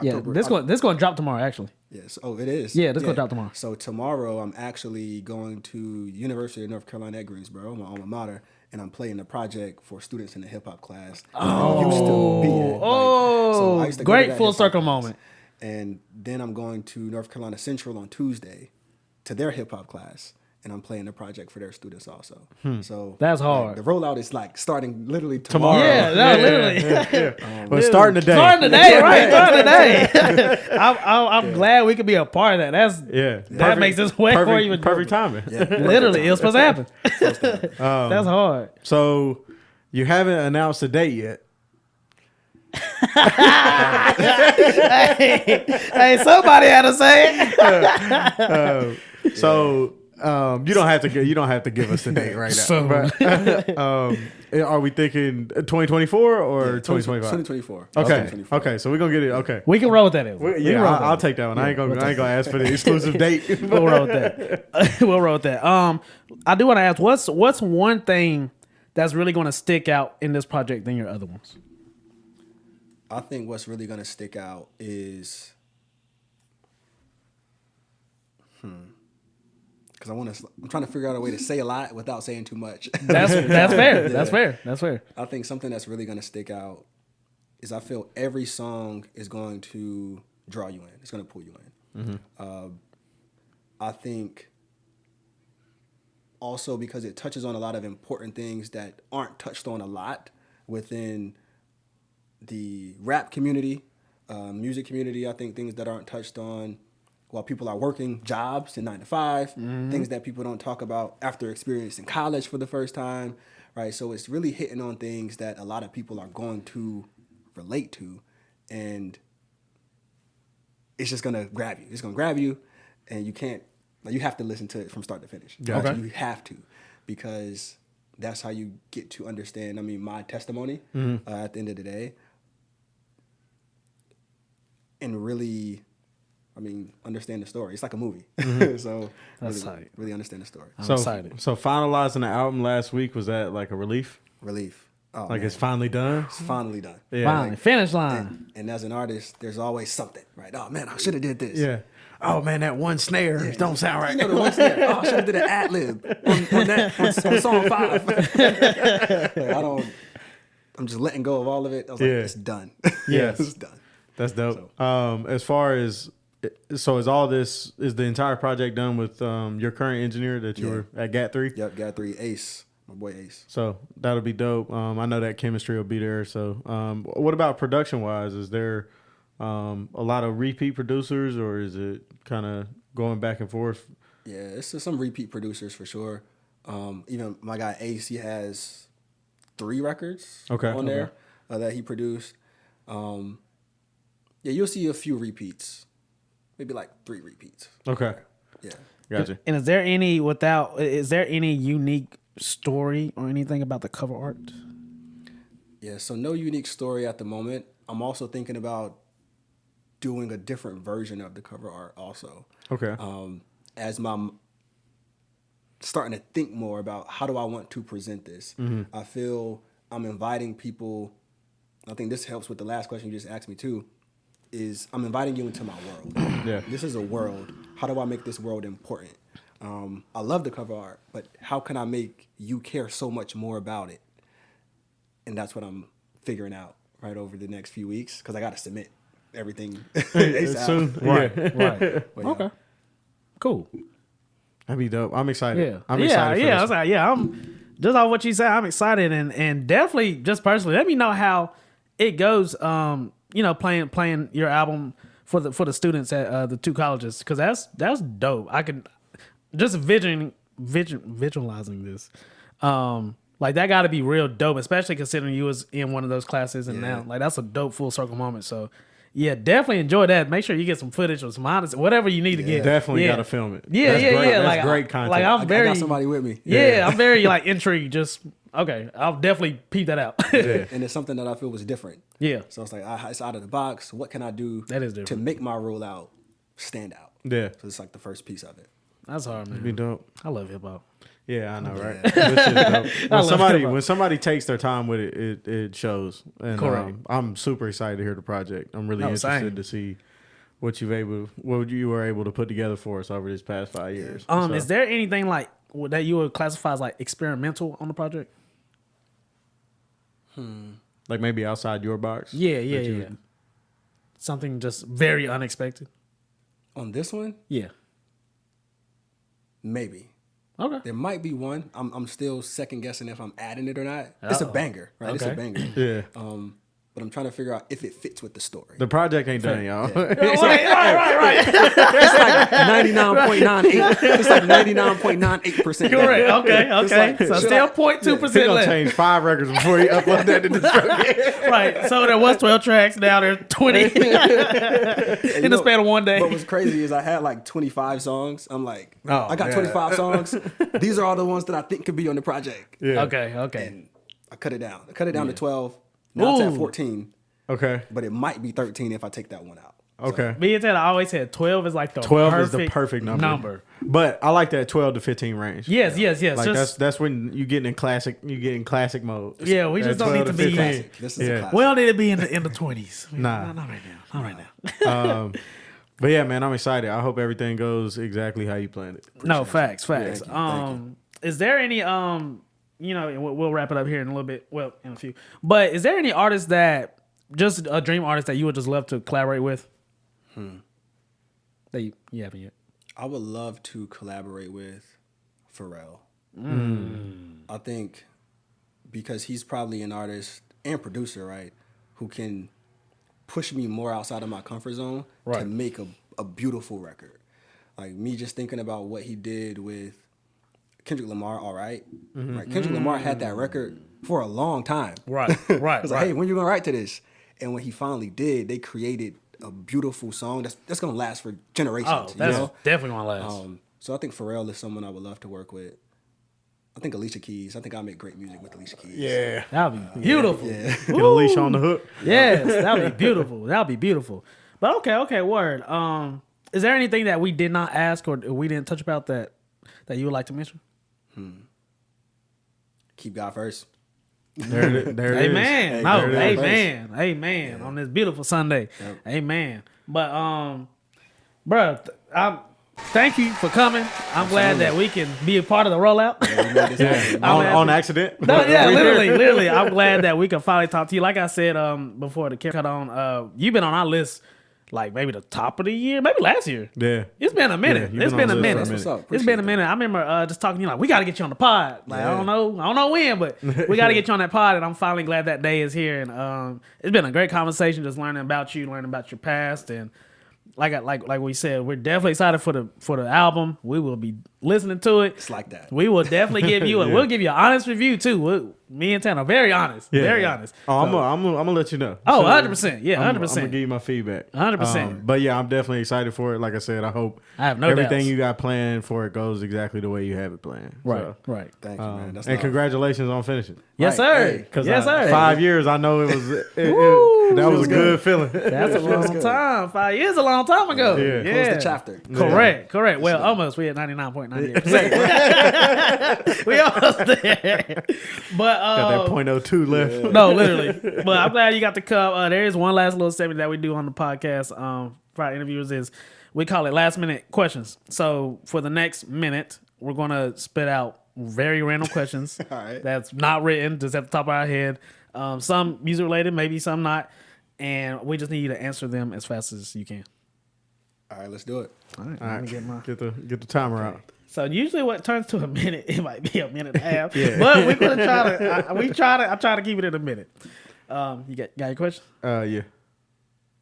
Yeah, this going to drop tomorrow, actually. Yes. Oh, it is. Yeah, this gonna drop tomorrow. So tomorrow, I'm actually going to University of North Carolina at Greensboro, my alma mater, and I'm playing a project for students in the hip hop class. I used to be in. So I used to go to Great that full hip-hop circle class. moment. And then I'm going to North Carolina Central on Tuesday to their hip hop class. And I'm playing a project for their students also. So That's like, hard. the rollout is like starting literally tomorrow. Yeah, no, literally. But starting today. Starting today, right? Starting today. I'm glad we could be a part of that. That makes this way more even perfect timing. Literally, it was supposed to happen. That's hard. So you haven't announced a date yet. Hey, somebody had to say it. So you don't have to give us the date right now. So- But, are we thinking 2024 or 2025? 2024. Okay. 2024. Okay. So we're gonna get it. Okay. We can roll with that. I'll take that one. I ain't gonna ask for the exclusive date. We'll roll with that. We'll roll with that. I do want to ask, what's one thing that's really going to stick out in this project than your other ones? I think what's really going to stick out is, because I'm trying to figure out a way to say a lot without saying too much. That's fair. That's fair. That's fair. I think something that's really going to stick out is I feel every song is going to draw you in. It's going to pull you in. I think also because it touches on a lot of important things that aren't touched on a lot within the rap community, music community. I think things that aren't touched on while people are working jobs in 9 to 5, things that people don't talk about after experiencing college for the first time, right? So it's really hitting on things that a lot of people are going to relate to, and it's just gonna grab you. It's gonna grab you, and you can't Like you have to listen to it from start to finish. Gotcha. Okay. You have to, because that's how you get to understand. I mean, my testimony at the end of the day, and really, I mean, understand the story. It's like a movie, so That's really, tight. really understand the story. I'm excited. So finalizing the album last week, was that like a relief? Relief. Oh, Like man. it's finally done? It's finally done. Yeah. Finally, finish line. And as an artist, there's always something, right? Oh man, I should have did this. Yeah. Oh man, that one snare don't sound right. You know the ones there. Oh, I should have did an ad lib on song 5. I'm just letting go of all of it. I was like, Yeah. it's done. Yes. It's done. That's dope. As far as so is the entire project done with your current engineer that you were at GAT3? Yep, got 3 Ace. My boy Ace. So that'll be dope. I know that chemistry will be there. So what about production wise? Is there a lot of repeat producers, or is it kind of going back and forth? Yeah, it's just some repeat producers for sure. Even my guy Ace, he has 3 records on there that he produced. Yeah, you'll see a few repeats, maybe like 3 repeats. Okay. Yeah. Gotcha. And is there any unique story or anything about the cover art? Yeah, so no unique story at the moment. I'm also thinking about doing a different version of the cover art also. Okay. As I'm starting to think more about how do I want to present this. I feel I'm inviting people. I think this helps with the last question you just asked me too, is I'm inviting you into my world. Yeah. This is a world. How do I make this world important? I love the cover art, but how can I make you care so much more about it? And that's what I'm figuring out right over the next few weeks, because I got to submit everything ASAP. Soon. Right. But yeah. Okay. Cool. That'd be dope. I'm excited. Yeah. I'm excited. Yeah. I was like, I'm just off what you said. I'm excited, and definitely just personally, let me know how it goes. Playing your album for the students at the 2 colleges, because that's dope. I can just visualizing this. Like that got to be real dope, especially considering you was in one of those classes, and now like that's a dope full circle moment. So yeah, definitely enjoy that. Make sure you get some footage or some honest, whatever you need to get. Definitely Yeah. got to film it. Yeah, That's yeah, great. yeah. That's Like great content. Like I got somebody with me. Yeah, I'm very like intrigued. Just okay, I'll definitely peep that out. And it's something that I feel was different. Yeah. So it's like, it's out of the box. What can I do That is different. to make my rollout stand out? Yeah. So it's like the first piece of it. That's hard, man. Be dope. I love hip hop. Yeah, I know, right? Yeah. This shit's dope. love hip-hop. When somebody takes their time with it, it shows. And Correct. I'm super excited to hear the project. I'm really interested same. to see what you were able to put together for us over these past 5 years. Is there anything like that you would classify as like experimental on the project? Like maybe outside your box? Yeah. that you would- Something just very unexpected. On this one, Yeah. maybe. Okay. There might be one. I'm still second guessing if I'm adding it or not. It's a banger, right? It's a Okay. banger. Yeah. But I'm trying to figure out if it fits with the story. The project ain't done, y'all. right. It's like 99.98. It's like 99.98%. Correct. Okay. like, so should still I- 0.2% He's gonna left. change 5 records before he upload that to the project. Right. So there was 12 tracks. Now there's 20 in the span of one day. What was crazy is I had like 25 songs. I'm like, Oh, I got yeah. 25 songs. These are all the ones that I think could be on the project. Yeah. Okay. And I cut it down. I cut it down to 12. Now it's Ooh. at 14. Okay. But it might be 13 if I take that one out. Okay. Me and Ted, I always said 12 is like the 12 perfect is the perfect number. But I like that 12 to 15 range. Yes. Like Just, that's when you get in classic mode. yeah, we just That don't need 12 to be. 15. Classic. This is Yeah. a classic. We don't need to be in the 20s. Nah. Not right now. Not right now. But yeah, man, I'm excited. I hope everything goes exactly how you planned it. No, facts. Thank you. Thank Is there any and we'll wrap it up here in a little bit. Well, in a few. But is there any artist that just a dream artist that you would just love to collaborate with? That you haven't yet. I would love to collaborate with Pharrell. I think because he's probably an artist and producer, right, who can push me more outside of my comfort zone to make a beautiful record. Like me just thinking about what he did with Kendrick Lamar, all right? Right? Kendrick Lamar had that record for a long time. Right. It was like, hey, when you gonna write to this? And when he finally did, they created a beautiful song that's gonna last for generations. Oh, you that's know? definitely gonna last. So I think Pharrell is someone I would love to work with. I think Alicia Keys. I think I'll make great music with Alicia Keys. Yeah. That'd be beautiful. Yeah. Get Alicia on the hook. Yes, that'd be beautiful. That'd be beautiful. But okay, word. Is there anything that we did not ask or we didn't touch about that you would like to mention? Keep God first. There it is. Amen. Hey, No, there it is. amen. Amen. On this beautiful Sunday. Yep. Amen. But bruh, thank you for coming. I'm glad that we can be a part of the rollout. We made this happen. On accident. No, yeah, literally. I'm glad that we can finally talk to you. Like I said, before the camera cut on, you've been on our list like maybe the top of the year, maybe last year. Yeah. It's been a minute. Yeah, It's you've been been a on the minute. list for a minute. It's been a minute. I remember just talking to you like, we got to get you on the pod. Like Yeah. I don't know when, but we got to get you on that pod. And I'm finally glad that day is here. And it's been a great conversation, just learning about you, learning about your past, and like we said, we're definitely excited for the album. We will be listening to it. It's like that. We will definitely give you we'll give you an honest review too. Me and Tanner, very honest, Yeah. very honest. Oh, I'm gonna let you know. Oh, So, 100%. Yeah, 100%. I'm gonna give you my feedback. 100%. But yeah, I'm definitely excited for it. Like I said, I hope I have no everything doubts. you got planned for it goes exactly the way you have it planned. Right, So, right. Thank you, man. That's and not- congratulations on finishing. Yes, Right, sir. hey, Because yes, sir. 5 years, I know it was that was a good feeling. That's a long good. time. 5 years, a long time ago. Yeah. Close the chapter. Correct. Well, almost. We at 99.98%. We almost there. But Got that .02 left. no, literally. But I'm glad you got to come. There is one last little segment that we do on the podcast for our interviewers is we call it last minute questions. So for the next minute, we're gonna spit out very random questions. All right. That's not written, just at the top of our head. Some music related, maybe some not. And we just need you to answer them as fast as you can. All right, let's do it. All right. All Let right, me get my. get the timer out. So usually what turns to a minute, it might be a minute and a half. But we're gonna try to. I try to keep it in a minute. You got your question? Yeah.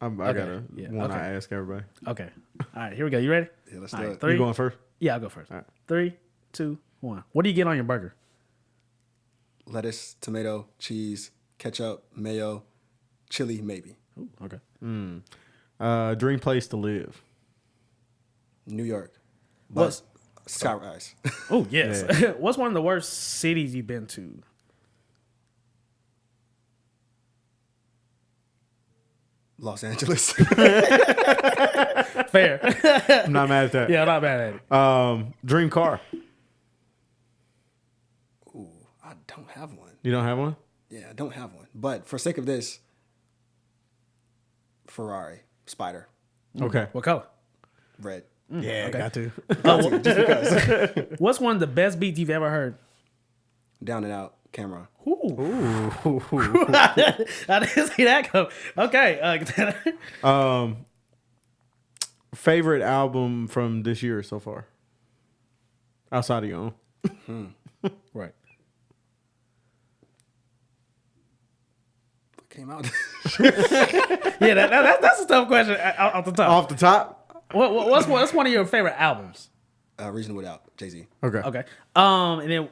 I got Yeah, one okay. I ask everybody. Okay. All right. Here we go. You ready? Yeah, let's All do right, it. three. You going first? Yeah, I'll go first. All right. 3, 2, 1. What do you get on your burger? Lettuce, tomato, cheese, ketchup, mayo, chili, maybe. Ooh, okay. Dream place to live. New York. What's Skyrise. Oh yes. What's one of the worst cities you've been to? Los Angeles. Fair. I'm not mad at that. Yeah, I'm not bad at it. Dream car. Ooh, I don't have one. You don't have one? Yeah, I don't have one. But for sake of this, Ferrari, Spider, Okay. What color? red. Yeah, got to. What's one of the best beats you've ever heard? Down and out, camera. Ooh. I didn't see that come. Okay. Favorite album from this year so far? Outside of your own. Right. What came out? Yeah, that's a tough question off the top. Off the top? What's one of your favorite albums? Reasonable Doubt, Jay-Z. Okay. Okay. And then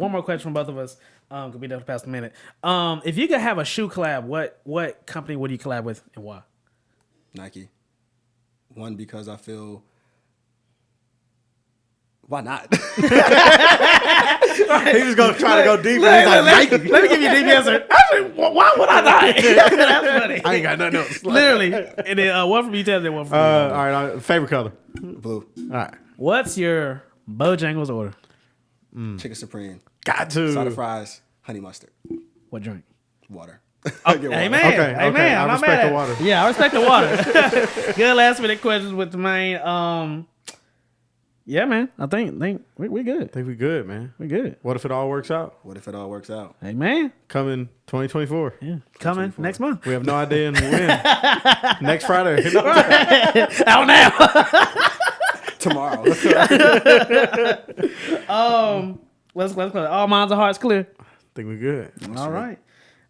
one more question from both of us. Could be done past a minute. If you could have a shoe collab, what company would you collab with and why? Nike. One, because I feel... Why not? He was going to try to go deep. Let me give you a deep answer. Actually, why would I not? That's funny. I ain't got nothing else. Literally. And then one from you, Ted, then one from me. All right. Favorite color? Blue. All right. What's your Bojangles order? Chicken Supreme. Got to. Side of fries. Honey mustard. What drink? Water. Amen. Okay, Amen. I I'm not respect mad the at water. it. Yeah, I respect the water. Good last minute questions with Tymain. Yeah, man. I think we good. I think we good, man. We good. What if it all works out? What if it all works out? Amen. Coming 2024. Yeah. Coming next month. We have no idea when. Next Friday. Out now. Tomorrow. Let's clear. All minds and hearts clear. I think we good. All right.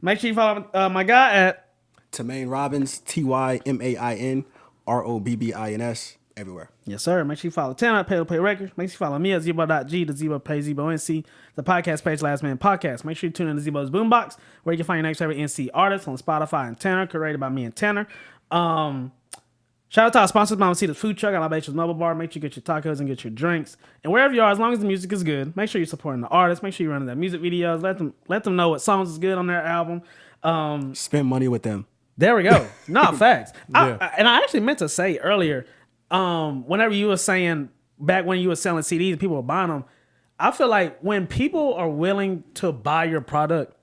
Make sure you follow my guy at Tymain Robbins, Tymain Robbins, everywhere. yes, sir. Make sure you follow Tanner at Pay to Play Records. Make sure you follow me at Zebo.g, the Zebo Pay Zebo NC, the podcast page Last Man Podcast. Make sure you tune in to Zebo's Boombox, where you can find your next favorite NC artist on Spotify and Tanner, curated by me and Tanner. Shout Shout out to our sponsors, MAMACITAS Food Truck, LIBATIONS Mobile Bar. Make sure you get your tacos and get your drinks. And wherever you are, as long as the music is good, make sure you're supporting the artists. Make sure you're running their music videos. Let them know what songs is good on their album. Spend money with them. There we go. No, facts. Yeah. And I actually meant to say earlier, whenever you were saying, back when you were selling CDs and people were buying them, I feel like when people are willing to buy your product,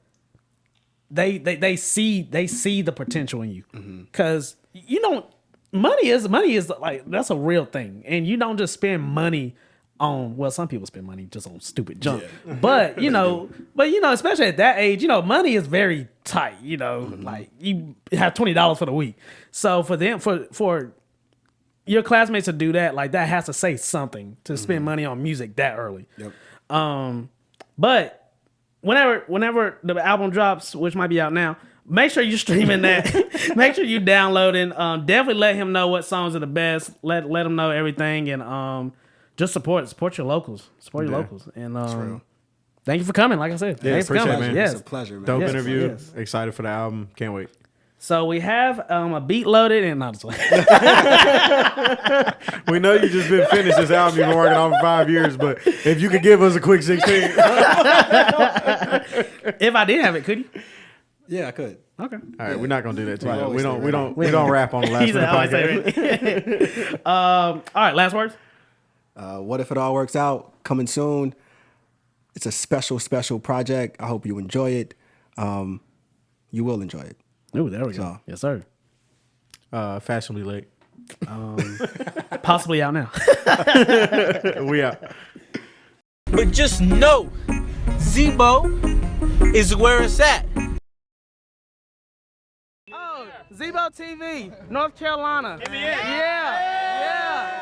they see the potential in you. Because you don't, money is like, that's a real thing. And you don't just spend money on, well, some people spend money just on stupid junk. Yeah. But especially at that age, money is very tight, like you have $20 for the week. So for them, for your classmates to do that, like that has to say something to spend money on music that early. Yep. But whenever the album drops, which might be out now, make sure you're streaming that. Make sure you're downloading. Definitely let him know what songs are the best. Let him know everything, and just support your locals. Support your locals. And thank you for coming. Like I said, Yeah, thanks for appreciate coming. it, man. Yes. It's a pleasure, man. Dope Yes, interview. yes. Excited for the album. Can't wait. So we have a beat loaded and not just We know you just been finished this album you've been working on for 5 years, but if you could give us a quick 16. If I did have it, could you? Yeah, I could. Okay. All right, we're not gonna do that to Right. you. Always We stay don't rap on the last He's minute always podcast. say all right, last words. What if it all works out? Coming soon. It's a special project. I hope you enjoy it. You will enjoy it. Oh, there we go. So- Yes, sir. Fashionably late. Possibly out now. We out. But just know, Zebo is where it's at. Oh, Zebo TV, North Carolina. Yeah.